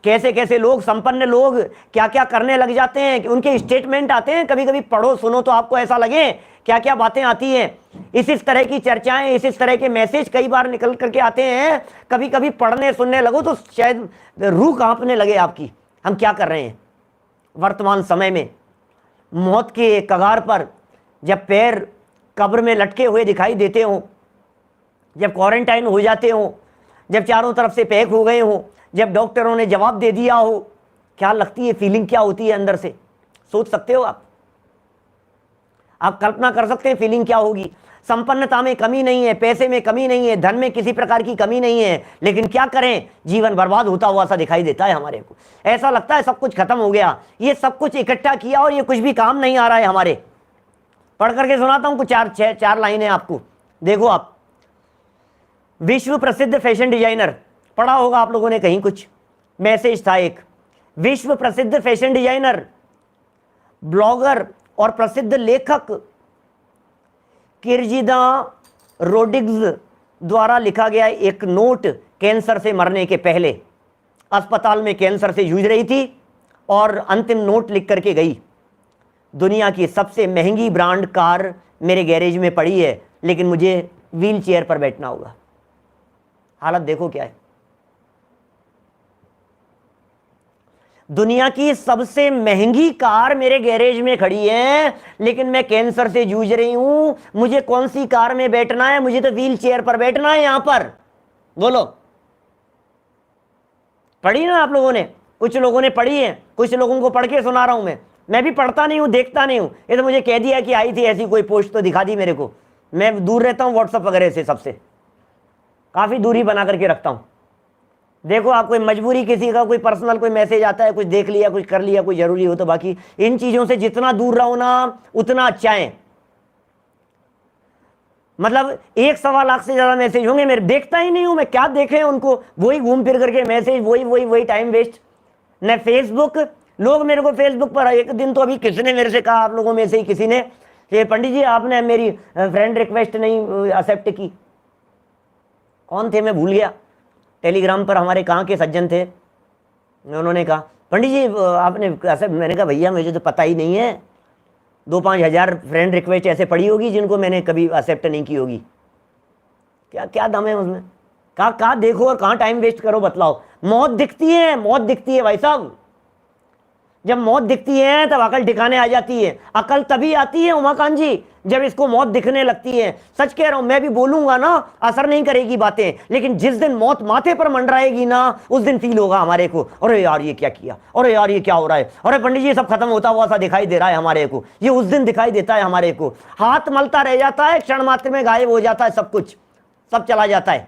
कैसे कैसे लोग, संपन्न लोग क्या क्या करने लग जाते हैं, उनके स्टेटमेंट आते हैं, कभी कभी पढ़ो सुनो तो आपको ऐसा लगे क्या क्या बातें आती हैं। इस तरह की चर्चाएं, इस तरह के मैसेज कई बार निकल करके आते हैं, कभी कभी पढ़ने सुनने लगो तो शायद रूह कांपने लगे आपकी। हम क्या कर रहे हैं वर्तमान समय में, मौत के कगार पर जब पैर कब्र में लटके हुए दिखाई देते हो, जब क्वारंटाइन हो जाते हो, जब चारों तरफ से पैक हो गए हो, जब डॉक्टरों ने जवाब दे दिया हो, क्या लगती है फीलिंग, क्या होती है अंदर से, सोच सकते हो आप कल्पना कर सकते हैं फीलिंग क्या होगी। संपन्नता में कमी नहीं है, पैसे में कमी नहीं है, धन में किसी प्रकार की कमी नहीं है, लेकिन क्या करें, जीवन बर्बाद होता हुआ सा दिखाई देता है हमारे को। ऐसा लगता है सब कुछ खत्म हो गया, ये सब कुछ इकट्ठा किया और ये कुछ भी काम नहीं आ रहा है हमारे। पढ़ करके सुनाता हूं कुछ चार लाइनें आपको, देखो आप। विश्व प्रसिद्ध फैशन डिजाइनर, पढ़ा होगा आप लोगों ने कहीं, कुछ मैसेज था एक। विश्व प्रसिद्ध फैशन डिजाइनर, ब्लॉगर और प्रसिद्ध लेखक किरजिदा रोड्रिग्स द्वारा लिखा गया एक नोट, कैंसर से मरने के पहले अस्पताल में कैंसर से जूझ रही थी और अंतिम नोट लिख करके गई, दुनिया की सबसे महंगी ब्रांड कार मेरे गैरेज में पड़ी है, लेकिन मुझे व्हील चेयर पर बैठना होगा। हालत देखो क्या है। दुनिया की सबसे महंगी कार मेरे गैरेज में खड़ी है, लेकिन मैं कैंसर से जूझ रही हूं, मुझे कौन सी कार में बैठना है, मुझे तो व्हील चेयर पर बैठना है यहां पर। बोलो, पढ़ी ना आप लोगों ने, कुछ लोगों ने पढ़ी है, कुछ लोगों को पढ़ के सुना रहा हूं मैं भी पढ़ता नहीं हूं, देखता नहीं हूं। ये तो मुझे कह दिया कि आई थी ऐसी कोई पोस्ट तो दिखा दी मेरे को, मैं दूर रहता हूं व्हाट्सएप वगैरह से, सबसे काफी दूरी बना करके रखता हूं। देखो आप, कोई मजबूरी किसी का कोई पर्सनल कोई मैसेज आता है, कुछ देख लिया, कुछ कर लिया, कोई जरूरी हो तो, बाकी इन चीजों से जितना दूर रहो ना उतना अच्छा है। मतलब 1-1.25 से ज्यादा मैसेज होंगे, मेरे देखता ही नहीं हूं मैं, क्या देखे उनको, वही घूम फिर करके मैसेज, वही टाइम वेस्ट। न फेसबुक, लोग मेरे को फेसबुक पर, एक दिन तो अभी किसी ने मेरे से कहा, आप लोगों में से ही किसी ने, पंडित जी आपने मेरी फ्रेंड रिक्वेस्ट नहीं एक्सेप्ट की। कौन थे मैं भूल गया, टेलीग्राम पर हमारे कहाँ के सज्जन थे, उन्होंने कहा पंडित जी आपने ऐसे, मैंने कहा भैया मुझे तो पता ही नहीं है, 2-5 हज़ार फ्रेंड रिक्वेस्ट ऐसे पड़ी होगी जिनको मैंने कभी एक्सेप्ट नहीं की होगी। क्या क्या दम है उसमें, कहाँ देखो और कहाँ टाइम वेस्ट करो, बतलाओ। मौत दिखती है, मौत दिखती है भाई साहब, जब मौत दिखती है तब अकल ठिकाने आ जाती है। अकल तभी आती है उमाकांत जी जब इसको मौत दिखने लगती है। सच कह रहा हूं, मैं भी बोलूंगा ना असर नहीं करेगी बातें, लेकिन जिस दिन मौत माथे पर मंडराएगी ना उस दिन फील होगा हमारे को, अरे यार ये क्या किया, अरे यार ये क्या हो रहा है, अरे पंडित जी सब खत्म होता हुआ सा दिखाई दे रहा है हमारे को। ये उस दिन दिखाई देता है हमारे को, हाथ मलता रह जाता है, क्षण मात्र में गायब हो जाता है सब कुछ, सब चला जाता है।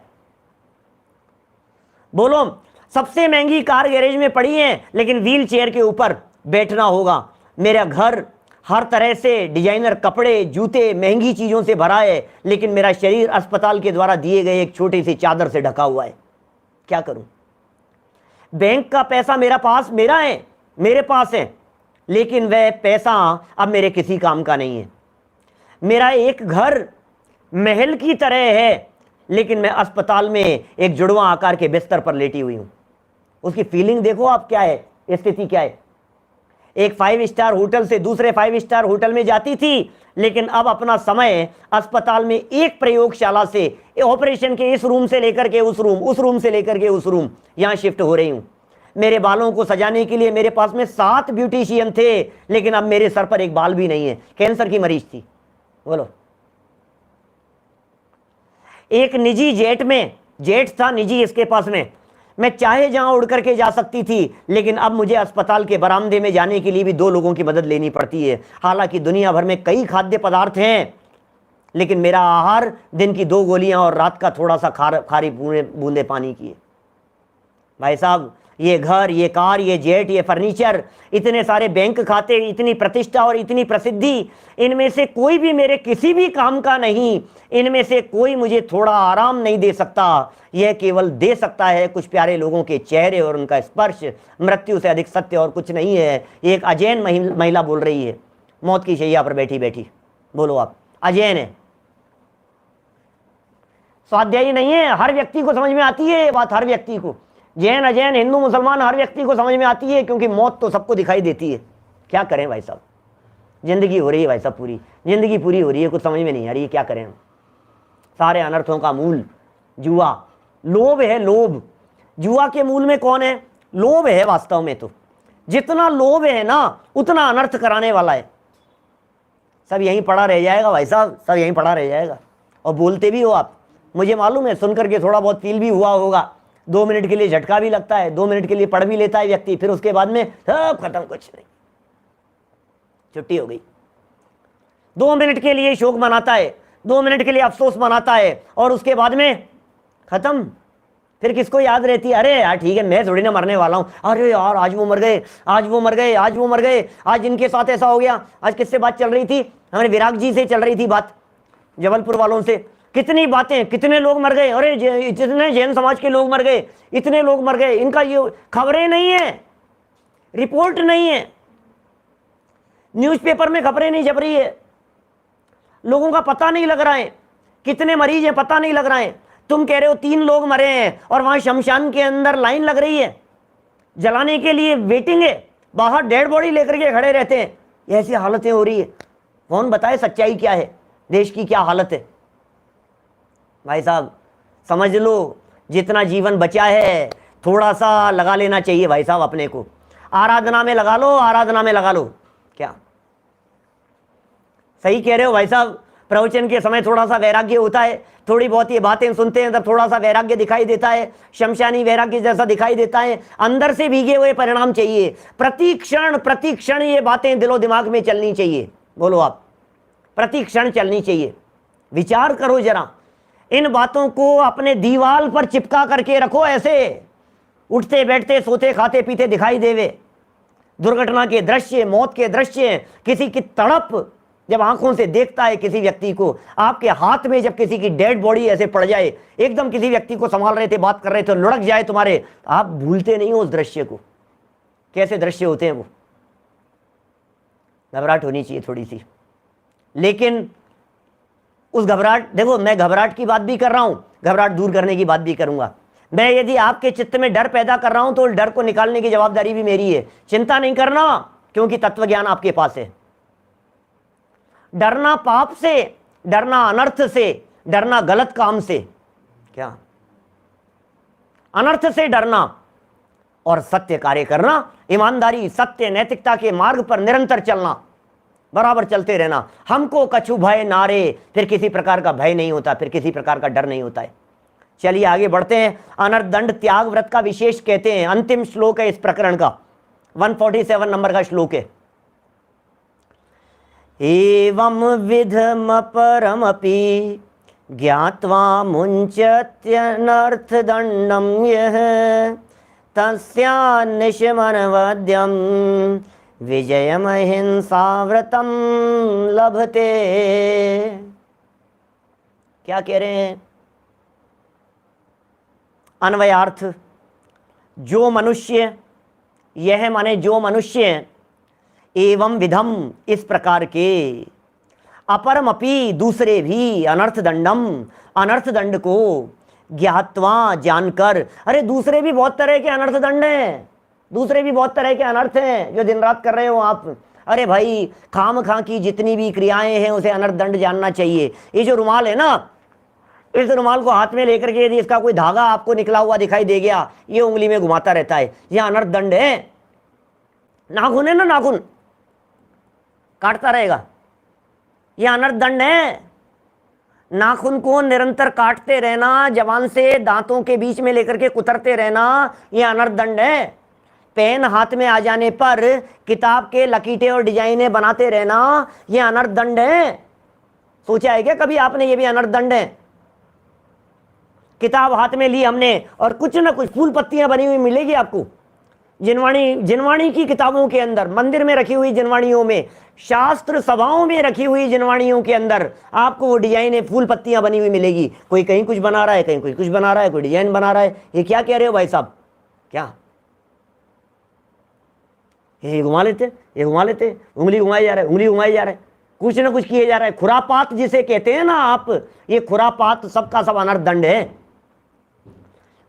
बोलो, सबसे महंगी कार गैरेज में पड़ी है, लेकिन व्हील चेयर के ऊपर बैठना होगा। मेरा घर हर तरह से डिजाइनर कपड़े, जूते, महंगी चीजों से भरा है, लेकिन मेरा शरीर अस्पताल के द्वारा दिए गए एक छोटी सी चादर से ढका हुआ है। क्या करूं? बैंक का पैसा मेरा है, मेरे पास है, लेकिन वह पैसा अब मेरे किसी काम का नहीं है। मेरा एक घर महल की तरह है, लेकिन मैं अस्पताल में एक जुड़वा आकार के बिस्तर पर लेटी हुई हूं। उसकी फीलिंग देखो आप, क्या है, स्थिति क्या है। एक 5 स्टार होटल से दूसरे 5 स्टार होटल में जाती थी, लेकिन अब अपना समय अस्पताल में एक प्रयोगशाला से ऑपरेशन के इस रूम से लेकर के उस रूम से लेकर के उस रूम, यहां शिफ्ट हो रही हूं। मेरे बालों को सजाने के लिए मेरे पास में 7 ब्यूटिशियन थे, लेकिन अब मेरे सर पर एक बाल भी नहीं है। कैंसर की मरीज थी। बोलो, एक निजी जेट में, जेट था निजी इसके पास में, मैं चाहे जहां उड़ करके जा सकती थी, लेकिन अब मुझे अस्पताल के बरामदे में जाने के लिए भी 2 लोगों की मदद लेनी पड़ती है। हालांकि दुनिया भर में कई खाद्य पदार्थ हैं, लेकिन मेरा आहार दिन की 2 गोलियां और रात का थोड़ा सा खारी बूंदे पानी की है। भाई साहब, ये घर, ये कार, ये जेट, ये फर्नीचर, इतने सारे बैंक खाते, इतनी प्रतिष्ठा और इतनी प्रसिद्धि, इनमें से कोई भी मेरे किसी भी काम का नहीं। इनमें से कोई मुझे थोड़ा आराम नहीं दे सकता। यह केवल दे सकता है कुछ प्यारे लोगों के चेहरे और उनका स्पर्श। मृत्यु से अधिक सत्य और कुछ नहीं है। एक अजैन महिला बोल रही है, मौत की शैया पर बैठी बैठी। बोलो आप, अजैन है, स्वाध्यायी नहीं है। हर व्यक्ति को समझ में आती है ये बात, हर व्यक्ति को, जैन अजैन, हिंदू मुसलमान, हर व्यक्ति को समझ में आती है, क्योंकि मौत तो सबको दिखाई देती है। क्या करें भाई साहब, जिंदगी हो रही है भाई साहब, पूरी जिंदगी पूरी हो रही है, कुछ समझ में नहीं आ रही है, क्या करें हम। सारे अनर्थों का मूल जुआ, लोभ है, लोभ। जुआ के मूल में कौन है? लोभ है। वास्तव में तो जितना लोभ है ना, उतना अनर्थ कराने वाला है। सब यहीं पड़ा रह जाएगा भाई साहब, सब यहीं पड़ा रह जाएगा। और बोलते भी हो आप, मुझे मालूम है, सुनकर के थोड़ा बहुत फील भी हुआ होगा। 2 मिनट के लिए झटका भी लगता है, 2 मिनट के लिए पढ़ भी लेता है व्यक्ति, फिर उसके बाद में सब खत्म, कुछ नहीं, छुट्टी हो गई। 2 मिनट के लिए शोक मनाता है, 2 मिनट के लिए अफसोस मनाता है, और उसके बाद में खत्म। फिर किसको याद रहती है? अरे यार ठीक है, मैं थोड़ी ना मरने वाला हूं। अरे यार आज वो मर गए, आज वो मर गए, आज वो मर गए, आज इनके साथ ऐसा हो गया। आज किससे बात चल रही थी? हमारे विराग जी से चल रही थी बात, जबलपुर वालों से। कितनी बातें, कितने लोग मर गए, अरे इतने जैन समाज के लोग मर गए, इतने लोग मर गए। इनका ये खबरें नहीं है, रिपोर्ट नहीं है, न्यूज़पेपर में खबरें नहीं छप रही है, लोगों का पता नहीं लग रहा है, कितने मरीज हैं पता नहीं लग रहा है। तुम कह रहे हो 3 लोग मरे हैं, और वहां शमशान के अंदर लाइन लग रही है, जलाने के लिए वेटिंग है, बाहर डेड बॉडी लेकर के खड़े रहते हैं। ऐसी हालतें हो रही है। कौन बताए सच्चाई क्या है, देश की क्या हालत है? भाई साहब समझ लो, जितना जीवन बचा है थोड़ा सा लगा लेना चाहिए भाई साहब अपने को। आराधना में लगा लो, आराधना में लगा लो। क्या सही कह रहे हो भाई साहब? प्रवचन के समय थोड़ा सा वैराग्य होता है, थोड़ी बहुत ये बातें सुनते हैं तब थोड़ा सा वैराग्य दिखाई देता है, शमशानी वैराग्य जैसा दिखाई देता है। अंदर से भीगे हुए परिणाम चाहिए। प्रति क्षण ये बातें दिलो दिमाग में चलनी चाहिए। बोलो आप, प्रति क्षण चलनी चाहिए। विचार करो जरा, इन बातों को अपने दीवाल पर चिपका करके रखो, ऐसे उठते बैठते सोते खाते पीते दिखाई देवे। दुर्घटना के दृश्य, मौत के दृश्य, किसी की तड़प जब आंखों से देखता है किसी व्यक्ति को, आपके हाथ में जब किसी की डेड बॉडी ऐसे पड़ जाए, एकदम किसी व्यक्ति को संभाल रहे थे, बात कर रहे थे, लुढ़क जाए तुम्हारे, आप भूलते नहीं हो उस दृश्य को। कैसे दृश्य होते हैं वो? घबराहट होनी चाहिए थोड़ी सी, लेकिन उस घबराहट, देखो मैं घबराहट की बात भी कर रहा हूं, घबराहट दूर करने की बात भी करूंगा। मैं यदि आपके चित्त में डर पैदा कर रहा हूं तो डर को निकालने की जवाबदारी भी मेरी है। चिंता नहीं करना, क्योंकि तत्व ज्ञान आपके पास है। डरना पाप से, डरना अनर्थ से, डरना गलत काम से, क्या अनर्थ से डरना और सत्य कार्य करना, ईमानदारी, सत्य, नैतिकता के मार्ग पर निरंतर चलना, बराबर चलते रहना। हमको कछु भय नारे, फिर किसी प्रकार का भय नहीं होता, फिर किसी प्रकार का डर नहीं होता है। चलिए आगे बढ़ते हैं। अनर्थ दंड त्याग व्रत का विशेष कहते हैं। अंतिम श्लोक है इस प्रकरण का, 147 नंबर का श्लोक है। एवं विधम परमपि ज्ञात्वा मुञ्चत्यनर्थ दंडम यः तस्यान्निशमनवद्यं विजयमहिंसाव्रतम लभते। क्या कह रहे हैं? अन्वयार्थ, जो मनुष्य, यह माने जो मनुष्य, एवं विधम इस प्रकार के, अपरमपि दूसरे भी, अनर्थ दंडम अनर्थ दंड को, ज्ञात्वा जानकर। अरे दूसरे भी बहुत तरह के अनर्थ दंड हैं, दूसरे भी बहुत तरह के अनर्थ हैं जो दिन रात कर रहे हो आप। अरे भाई खाम खा की जितनी भी क्रियाएं हैं उसे अनर्थ दंड जानना चाहिए। ये जो रुमाल है ना, इस रुमाल को हाथ में लेकर के यदि इसका कोई धागा आपको निकला हुआ दिखाई दे गया, ये उंगली में घुमाता रहता है, यह अनर्थ दंड है। नाखून है ना, नाखून काटता रहेगा, यह अनर्थ दंड है। नाखून को निरंतर काटते रहना, जबान से दांतों के बीच में लेकर के कुतरते रहना, यह अनर्थ दंड है। पेन हाथ में आ जाने पर किताब के लकीटे और डिजाइने बनाते रहना, यह अनर्थ दंड है। सोचा है क्या कभी आपने, ये भी अनर्थ दंड है। किताब हाथ में ली हमने और कुछ ना कुछ फूल पत्तियां बनी हुई मिलेगी आपको, जिनवाणी की किताबों के अंदर, मंदिर में रखी हुई जिनवाणियों में, शास्त्र सभाओं में रखी हुई जिनवाणियों के अंदर आपको वो डिजाइन फूल पत्तियां बनी हुई मिलेगी। कोई कहीं कुछ बना रहा है, कहीं कोई कुछ बना रहा है, कोई डिजाइन बना रहा है। ये क्या कह रहे हो भाई साहब, क्या ये घुमा लेते, ये घुमा लेते, उंगली घुमाई जा रहा है, उंगली घुमाई जा रहा है, कुछ ना कुछ किए जा रहा है। खुरापात जिसे कहते हैं ना आप, ये खुरापात सबका सब अनर्थ दंड है।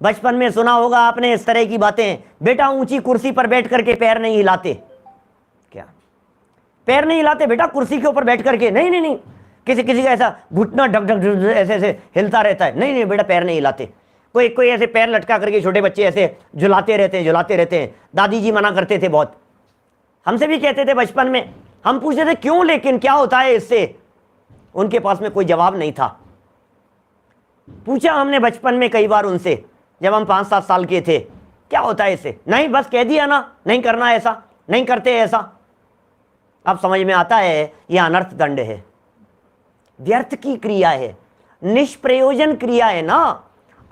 बचपन में सुना होगा आपने इस तरह की बातें, बेटा ऊंची कुर्सी पर बैठ करके पैर नहीं हिलाते। क्या पैर नहीं हिलाते बेटा कुर्सी के ऊपर बैठ करके? नहीं नहीं नहीं, किसी किसी का ऐसा घुटना ढक ढक ऐसे ऐसे हिलता रहता है। नहीं नहीं बेटा पैर नहीं हिलाते। कोई कोई ऐसे पैर लटका करके छोटे बच्चे ऐसे झुलाते रहते हैं, झुलाते रहते हैं। दादी जी मना करते थे बहुत, हमसे भी कहते थे बचपन में। हम पूछते थे क्यों, लेकिन क्या होता है इससे? उनके पास में कोई जवाब नहीं था। पूछा हमने बचपन में कई बार उनसे, जब हम 5-7 साल के थे, क्या होता है इससे? नहीं बस कह दिया ना, नहीं करना ऐसा, नहीं करते ऐसा। अब समझ में आता है यह अनर्थ दंड है, व्यर्थ की क्रिया है, निष्प्रयोजन क्रिया है ना।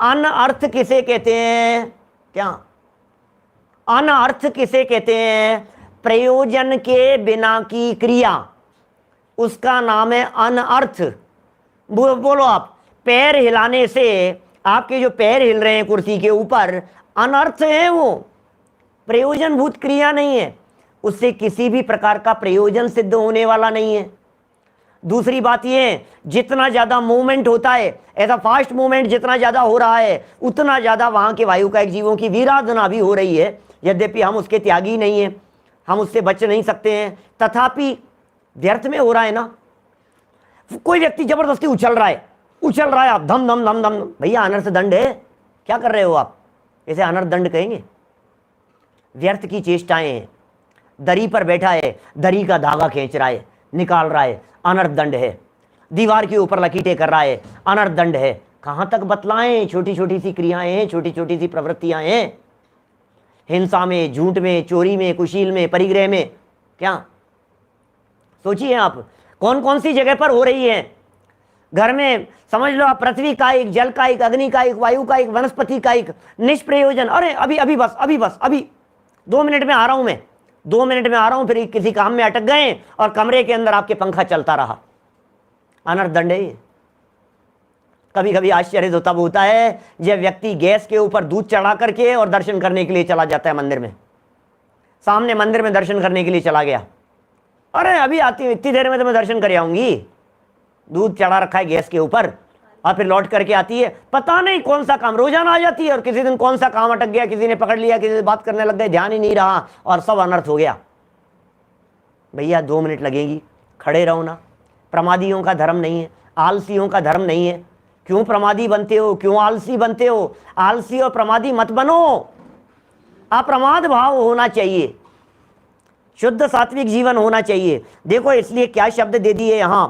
अनर्थ किसे कहते हैं? क्या अनर्थ किसे कहते हैं? प्रयोजन के बिना की क्रिया, उसका नाम है अनर्थ। बोलो आप, पैर हिलाने से, आपके जो पैर हिल रहे हैं कुर्सी के ऊपर, अनर्थ है, वो प्रयोजनभूत क्रिया नहीं है, उससे किसी भी प्रकार का प्रयोजन सिद्ध होने वाला नहीं है। दूसरी बात यह, जितना ज्यादा मूवमेंट होता है, ऐसा फास्ट मूवमेंट जितना ज्यादा हो रहा है, उतना ज्यादा वहां के वायु का एक जीवों की वीराधना भी हो रही है। यद्यपि हम उसके त्यागी नहीं है, हम उससे बच नहीं सकते हैं, तथापि व्यर्थ में हो रहा है ना। कोई व्यक्ति जबरदस्ती उछल रहा है, आप धम धम धम धम, भैया अनर्थ दंड है। क्या कर रहे हो आप? इसे अनर्थ दंड कहेंगे? व्यर्थ की चेष्टाएं हैं। दरी पर बैठा है, दरी का धागा खींच रहा है, निकाल रहा है, अनर्थ दंड है। दीवार के ऊपर लकीटें कर रहा है, अनर्थ दंड है। कहां तक बतलाएं? छोटी छोटी सी क्रियाएं हैं, छोटी छोटी सी प्रवृत्तियां हैं। हिंसा में, झूठ में, चोरी में, कुशील में, परिग्रह में, क्या सोचिए आप कौन कौन सी जगह पर हो रही है। घर में समझ लो आप, पृथ्वी का एक, जल का एक, अग्नि का एक, वायु का एक, वनस्पति का एक, निष्प्रयोजन। अरे अभी 2 मिनट में आ रहा हूं मैं, 2 मिनट में आ रहा हूं, फिर किसी काम में अटक गए और कमरे के अंदर आपके पंखा चलता रहा। अनर्थ दंड है। कभी कभी आश्चर्य तो तब होता है जब व्यक्ति गैस के ऊपर दूध चढ़ा करके और दर्शन करने के लिए चला जाता है मंदिर में। सामने मंदिर में दर्शन करने के लिए चला गया, अरे अभी आती हूँ, इतनी देर में तो मैं दर्शन कर आऊंगी। दूध चढ़ा रखा है गैस के ऊपर, और फिर लौट करके आती है, पता नहीं कौन सा काम, रोजाना आ जाती है, और किसी दिन कौन सा काम अटक गया, किसी ने पकड़ लिया, किसी से बात करने लग गए, ध्यान ही नहीं रहा और सब अनर्थ हो गया। भैया 2 मिनट लगेगी, खड़े रहो ना। प्रमादियों का धर्म नहीं है, आलसियों का धर्म नहीं है। क्यों प्रमादी बनते हो, क्यों आलसी बनते हो? आलसी और प्रमादी मत बनो, अप्रमाद भाव होना चाहिए, शुद्ध सात्विक जीवन होना चाहिए। देखो इसलिए क्या शब्द दे दिए यहां,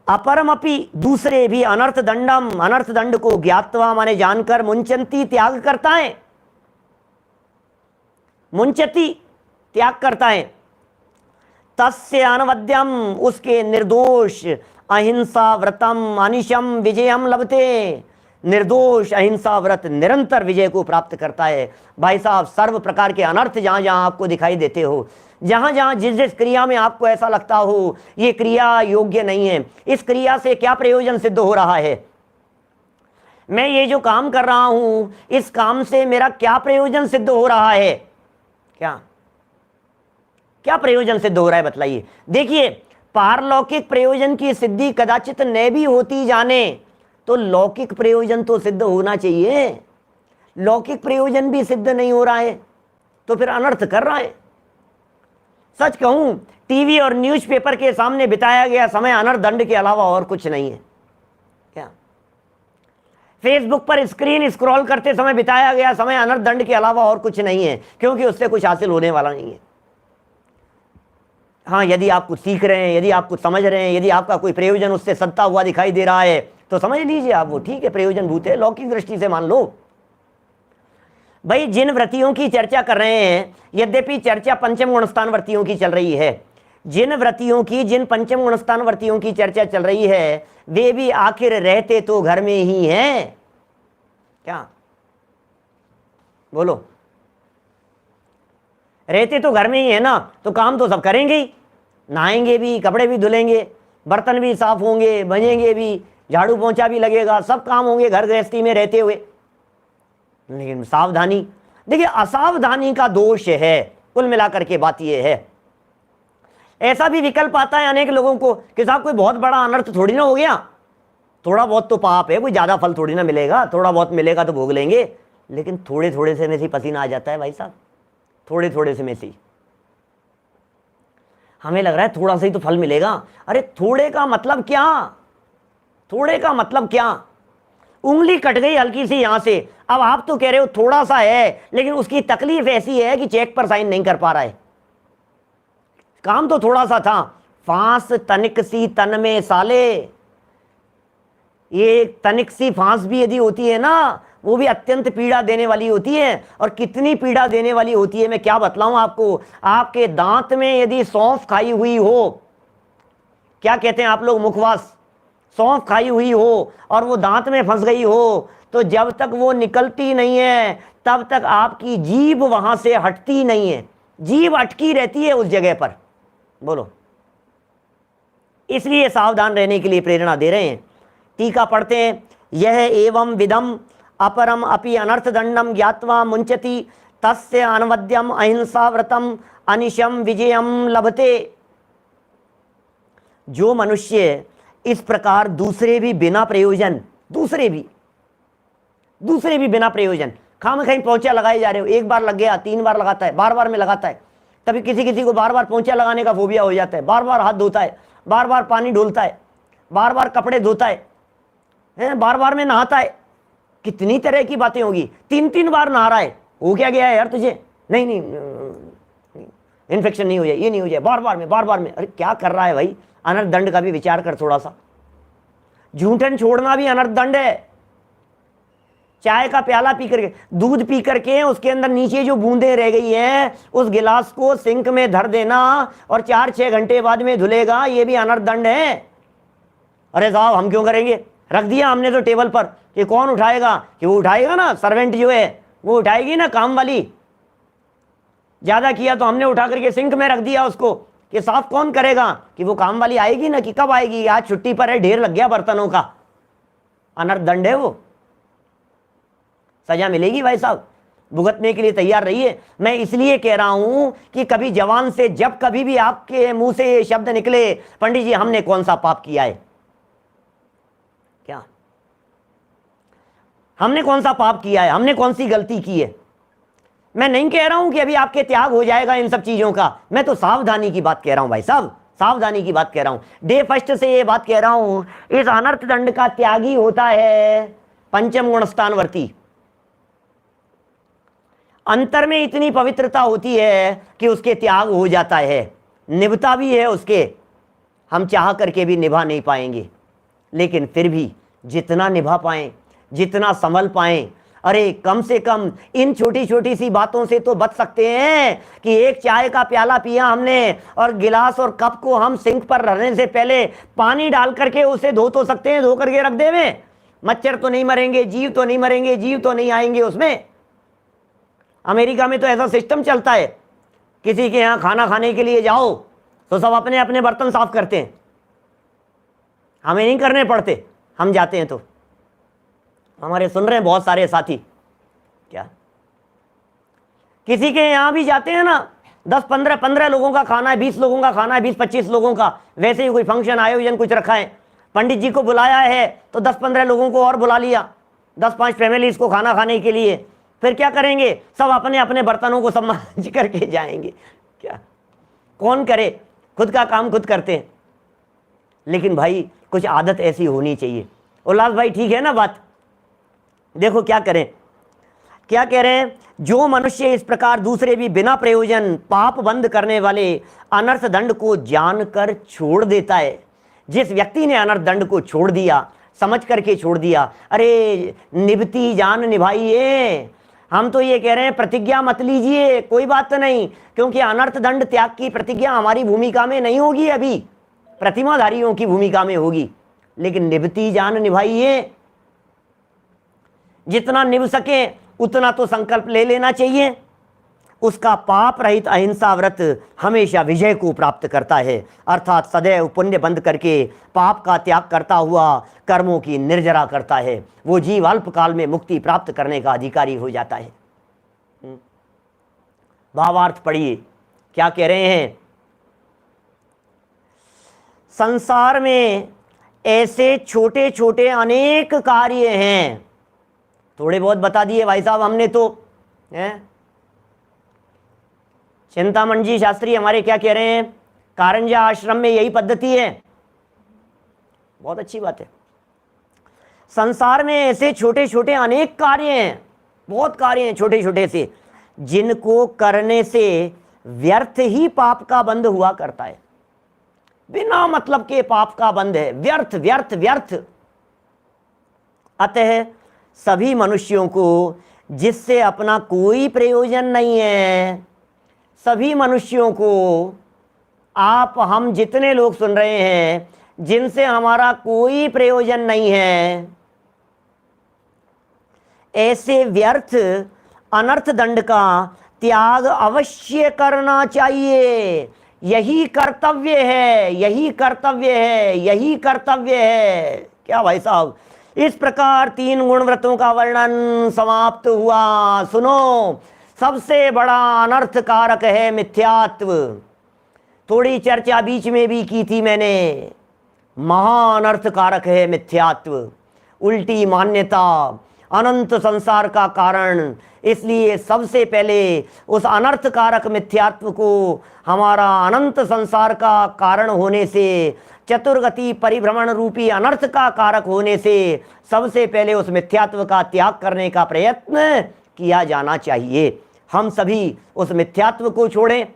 अपरमपि, दूसरे भी अनर्थ दंडम, अनर्थ दंड को ज्ञात्वा माने जानकर, मुंचंती त्याग करता है, मुंचती त्याग करता है, तस्य अनवद्यम, उसके निर्दोष, अहिंसा व्रतम अनिशम विजयम लभते, निर्दोष अहिंसा व्रत निरंतर विजय को प्राप्त करता है। भाई साहब, सर्व प्रकार के अनर्थ जहां जहां आपको दिखाई देते हो, जहां जहां जिस जिस क्रिया में आपको ऐसा लगता हो ये क्रिया योग्य नहीं है, इस क्रिया से क्या प्रयोजन सिद्ध हो रहा है, मैं ये जो काम कर रहा हूं इस काम से मेरा क्या प्रयोजन सिद्ध हो रहा है, क्या क्या प्रयोजन सिद्ध हो रहा है बतलाइए। देखिए, पारलौकिक प्रयोजन की सिद्धि कदाचित न भी होती जाने, तो लौकिक प्रयोजन तो सिद्ध होना चाहिए। लौकिक प्रयोजन भी सिद्ध नहीं हो रहा है तो फिर अनर्थ कर रहा है। सच कहूं, टीवी और न्यूज़पेपर के सामने बिताया गया समय अनर्थ दंड के अलावा और कुछ नहीं है। फेसबुक पर स्क्रीन स्क्रॉल करते समय बिताया गया समय अनर्थ दंड के अलावा और कुछ नहीं है, क्योंकि उससे कुछ हासिल होने वाला नहीं है। हाँ, यदि आप कुछ सीख रहे हैं, यदि आप कुछ समझ रहे हैं, यदि आपका कोई प्रयोजन उससे सदता हुआ दिखाई दे रहा है तो समझ लीजिए आप वो ठीक है, प्रयोजन भूत है, लौकिक दृष्टि से मान लो। भाई जिन व्रतियों की चर्चा कर रहे हैं, यद्यपि चर्चा पंचम गुणस्थान व्रतियों की चल रही है, जिन व्रतियों की, जिन पंचम गुणस्थान व्रतियों की चर्चा चल रही है, वे भी आखिर रहते तो घर में ही हैं। क्या बोलो, रहते तो घर में ही है ना, तो काम तो सब करेंगे ही, नहाएंगे भी, कपड़े भी धुलेंगे, बर्तन भी साफ होंगे, बनेंगे भी, झाड़ू पोंछा भी लगेगा, सब काम होंगे घर गृहस्थी में रहते हुए। लेकिन सावधानी, देखिए असावधानी का दोष है, कुल मिलाकर के बात यह है। ऐसा भी विकल्प आता है अनेक लोगों को कि साहब कोई बहुत बड़ा अनर्थ थोड़ी ना हो गया, थोड़ा बहुत तो पाप है, कोई ज्यादा फल थोड़ी ना मिलेगा, थोड़ा बहुत मिलेगा तो भोग लेंगे। लेकिन थोड़े थोड़े से में से पसीना आ जाता है भाई साहब, थोड़े थोड़े से में से हमें लग रहा है थोड़ा सा ही तो फल मिलेगा। अरे थोड़े का मतलब क्या, थोड़े का मतलब क्या, उंगली कट गई हल्की सी यहां से, अब आप तो कह रहे हो थोड़ा सा है, लेकिन उसकी तकलीफ ऐसी है कि चेक पर साइन नहीं कर पा रहा है। काम तो थोड़ा सा था, फांस तनिक सी तन में साले, ये तनिक सी फांस भी यदि होती है ना, वो भी अत्यंत पीड़ा देने वाली होती है। और कितनी पीड़ा देने वाली होती है मैं क्या बतलाऊं आपको। आपके दांत में यदि सौंफ खाई हुई हो, क्या कहते हैं आप लोग, मुखवास, सौंफ खाई हुई हो और वो दांत में फंस गई हो, तो जब तक वो निकलती नहीं है तब तक आपकी जीभ वहां से हटती नहीं है, जीभ अटकी रहती है उस जगह पर। बोलो, इसलिए सावधान रहने के लिए प्रेरणा दे रहे हैं। टीका पढ़ते हैं, यह एवं विधम अपरम अपि अनर्थ दंडम ज्ञात्वा मुंचति तस्य अनवद्यम अहिंसा व्रतम अनिशम विजयम लभते। जो मनुष्य इस प्रकार दूसरे भी बिना प्रयोजन, दूसरे भी बिना प्रयोजन खाम कहीं पोंछा लगाए जा रहे हो, एक बार लग गया, 3 बार लगाता है, बार बार में लगाता है। तभी किसी को बार बार पोंछा लगाने का फोबिया हो जाता है, बार बार हाथ धोता है, बार बार पानी डोलता है, बार बार कपड़े धोता है, बार बार में नहाता है, कितनी तरह की बातें होगी। 3 बार नहा रहा है, हो क्या गया है यार तुझे, नहीं इन्फेक्शन नहीं हो जाए, ये नहीं हो जाए, बार बार में। अरे क्या कर रहा है भाई, अनर्थ दंड का भी विचार कर थोड़ा सा। झूठन छोड़ना भी अनर्थ दंड है। चाय का प्याला पी करके, दूध पी करके उसके अंदर नीचे जो बूंदें रह गई है उस गिलास को सिंक में धर देना और 4-6 घंटे बाद में धुलेगा, ये भी अनर्थ दंड है। अरे साहब हम क्यों करेंगे, रख दिया हमने तो टेबल पर, कि कौन उठाएगा, कि वो उठाएगा ना, सर्वेंट जो है वो उठाएगी ना, काम वाली। ज्यादा किया तो हमने उठा करके सिंक में रख दिया उसको, कि साफ कौन करेगा, कि वो काम वाली आएगी ना, कि कब आएगी, आज छुट्टी पर है, ढेर लग गया बर्तनों का। अनर्थ दंड है वो, सजा मिलेगी भाई साहब, भुगतने के लिए तैयार रहिए। मैं इसलिए कह रहा हूं कि कभी जवान से जब कभी भी आपके मुंह से ये शब्द निकले, पंडित जी हमने कौन सा पाप किया है, क्या हमने कौन सा पाप किया है, हमने कौन सी गलती की है। मैं नहीं कह रहा हूं कि अभी आपके त्याग हो जाएगा इन सब चीजों का, मैं तो सावधानी की बात कह रहा हूं भाई साहब, सावधानी की बात कह रहा हूं। डे फर्स्ट से ये बात कह रहा हूं, इस अनर्थ दंड का त्यागी होता है पंचम गुणस्थान वर्ती। अंतर में इतनी पवित्रता होती है कि उसके त्याग हो जाता है, निभता भी है उसके, हम चाह करके भी निभा नहीं पाएंगे, लेकिन फिर भी जितना निभा पाएं, जितना संभल पाएं, अरे कम से कम इन छोटी छोटी सी बातों से तो बच सकते हैं कि एक चाय का प्याला पिया हमने और गिलास और कप को हम सिंक पर रखने से पहले पानी डाल करके उसे धो तो सकते हैं, धो करके रख देवे, मच्छर तो नहीं मरेंगे, जीव तो नहीं मरेंगे, जीव तो नहीं आएंगे उसमें। अमेरिका में तो ऐसा सिस्टम चलता है, किसी के यहाँ खाना खाने के लिए जाओ तो सब अपने अपने बर्तन साफ करते हैं, हमें नहीं करने पड़ते, हम जाते हैं तो। हमारे सुन रहे हैं बहुत सारे साथी, क्या किसी के यहाँ भी जाते हैं ना, 10-15 लोगों का खाना है, 20 लोगों का खाना है, 20-25 लोगों का, वैसे ही कोई फंक्शन आयोजन कुछ रखा है, पंडित जी को बुलाया है तो 10-15 लोगों को और बुला लिया, 10-5 फैमिलीज को खाना खाने के लिए। फिर क्या करेंगे, सब अपने अपने बर्तनों को सब मांज करके जाएंगे। क्या कौन करे, खुद का काम खुद करते हैं। लेकिन भाई कुछ आदत ऐसी होनी चाहिए। उल्लास भाई ठीक है ना बात, देखो क्या करें, क्या कह रहे हैं, जो मनुष्य इस प्रकार दूसरे भी बिना प्रयोजन पाप बंद करने वाले अनर्थ दंड को जानकर छोड़ देता है, जिस व्यक्ति ने अनर्थ दंड को छोड़ दिया, समझ करके छोड़ दिया, अरे निभती जान निभाइए, हम तो ये कह रहे हैं प्रतिज्ञा मत लीजिए, कोई बात नहीं, क्योंकि अनर्थ दंड त्याग की प्रतिज्ञा हमारी भूमिका में नहीं होगी, अभी प्रतिमाधारियों की भूमिका में होगी, लेकिन निभती जान निभाइए, जितना निभ सके उतना तो संकल्प ले लेना चाहिए। उसका पाप रहित अहिंसा व्रत हमेशा विजय को प्राप्त करता है, अर्थात सदैव पुण्य बंद करके पाप का त्याग करता हुआ कर्मों की निर्जरा करता है, वो जीव अल्पकाल में मुक्ति प्राप्त करने का अधिकारी हो जाता है। भावार्थ पढ़िए, क्या कह रहे हैं, संसार में ऐसे छोटे छोटे अनेक कार्य हैं, थोड़े बहुत बता दिए भाई साहब हमने तो, हैं चिंतामण जी शास्त्री हमारे क्या कह रहे हैं, कारंजा आश्रम में यही पद्धति है, बहुत अच्छी बात है। संसार में ऐसे छोटे छोटे अनेक कार्य हैं, बहुत कार्य हैं छोटे छोटे से, जिनको करने से व्यर्थ ही पाप का बंध हुआ करता है, बिना मतलब के पाप का बंध है, व्यर्थ व्यर्थ व्यर्थ। अतः सभी मनुष्यों को जिससे अपना कोई प्रयोजन नहीं है, सभी मनुष्यों को, आप हम जितने लोग सुन रहे हैं जिनसे हमारा कोई प्रयोजन नहीं है, ऐसे व्यर्थ अनर्थ दंड का त्याग अवश्य करना चाहिए। यही कर्तव्य है, यही कर्तव्य है, यही कर्तव्य है। क्या भाई साहब, इस प्रकार 3 गुण व्रतों का वर्णन समाप्त हुआ। सुनो, सबसे बड़ा अनर्थ कारक है मिथ्यात्व, थोड़ी चर्चा बीच में भी की थी मैंने, महाअनर्थ कारक है मिथ्यात्व, उल्टी मान्यता, अनंत संसार का कारण। इसलिए सबसे पहले उस अनर्थ कारक मिथ्यात्व को, हमारा अनंत संसार का कारण होने से, चतुर्गति परिभ्रमण रूपी अनर्थ का कारक होने से, सबसे पहले उस मिथ्यात्व का त्याग करने का प्रयत्न किया जाना चाहिए। हम सभी उस मिथ्यात्व को छोड़ें।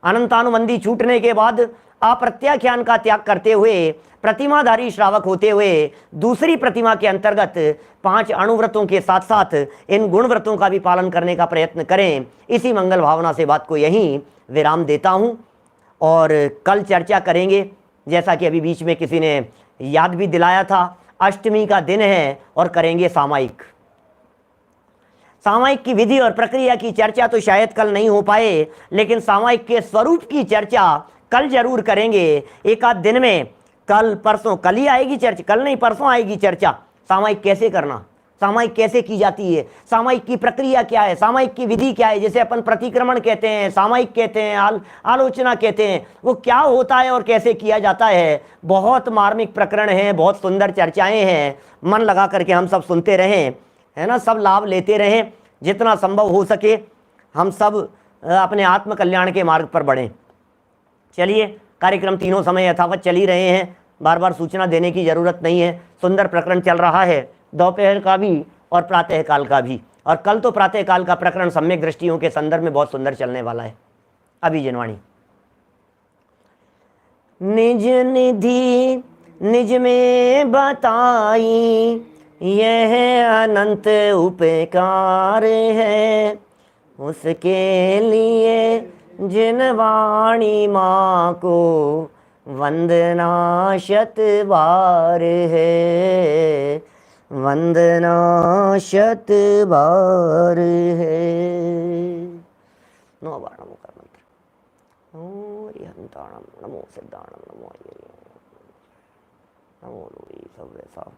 अनंतानुबंधी छूटने के बाद अप्रत्याख्यान का त्याग करते हुए, प्रतिमाधारी श्रावक होते हुए, दूसरी प्रतिमा के अंतर्गत 5 अणुव्रतों के साथ साथ इन गुण व्रतों का भी पालन करने का प्रयत्न करें। इसी मंगल भावना से बात को यहीं विराम देता हूं और कल चर्चा करेंगे। जैसा कि अभी बीच में किसी ने याद भी दिलाया था, अष्टमी का दिन है और करेंगे सामायिक। सामायिक की विधि और प्रक्रिया की चर्चा तो शायद कल नहीं हो पाए, लेकिन सामायिक के स्वरूप की चर्चा कल जरूर करेंगे, एक आध दिन में। कल परसों, कल ही आएगी चर्चा, कल नहीं परसों आएगी चर्चा। सामायिक कैसे करना, सामायिक कैसे की जाती है, सामायिक की प्रक्रिया क्या है, सामायिक की विधि क्या है, जैसे अपन प्रतिक्रमण कहते हैं, सामायिक कहते हैं, आलोचना कहते हैं, वो क्या होता है और कैसे किया जाता है। बहुत मार्मिक प्रकरण है, बहुत सुंदर चर्चाएं हैं, मन लगा करके हम सब सुनते रहें, है ना, सब लाभ लेते रहें। जितना संभव हो सके हम सब अपने आत्म कल्याण के मार्ग पर बढ़ें। चलिए, कार्यक्रम तीनों समय यथावत चल ही रहे हैं, बार बार सूचना देने की ज़रूरत नहीं है। सुंदर प्रकरण चल रहा है, दोपहर का भी और प्रातःकाल का भी, और कल तो प्रातःकाल का प्रकरण सम्यक दृष्टियों के संदर्भ में बहुत सुंदर चलने वाला है। अभी जनवाणी, निज निधि निज में बताई, यह अनंत उपकार है, उसके लिए जिन वाणी माँ को वंदना शत बार है, वंदना शत बार है। नमो बार नमो कर मंत्र, नमो हरिहंताणम, नमो सिद्धाणम, नमो लोई सब वैसा।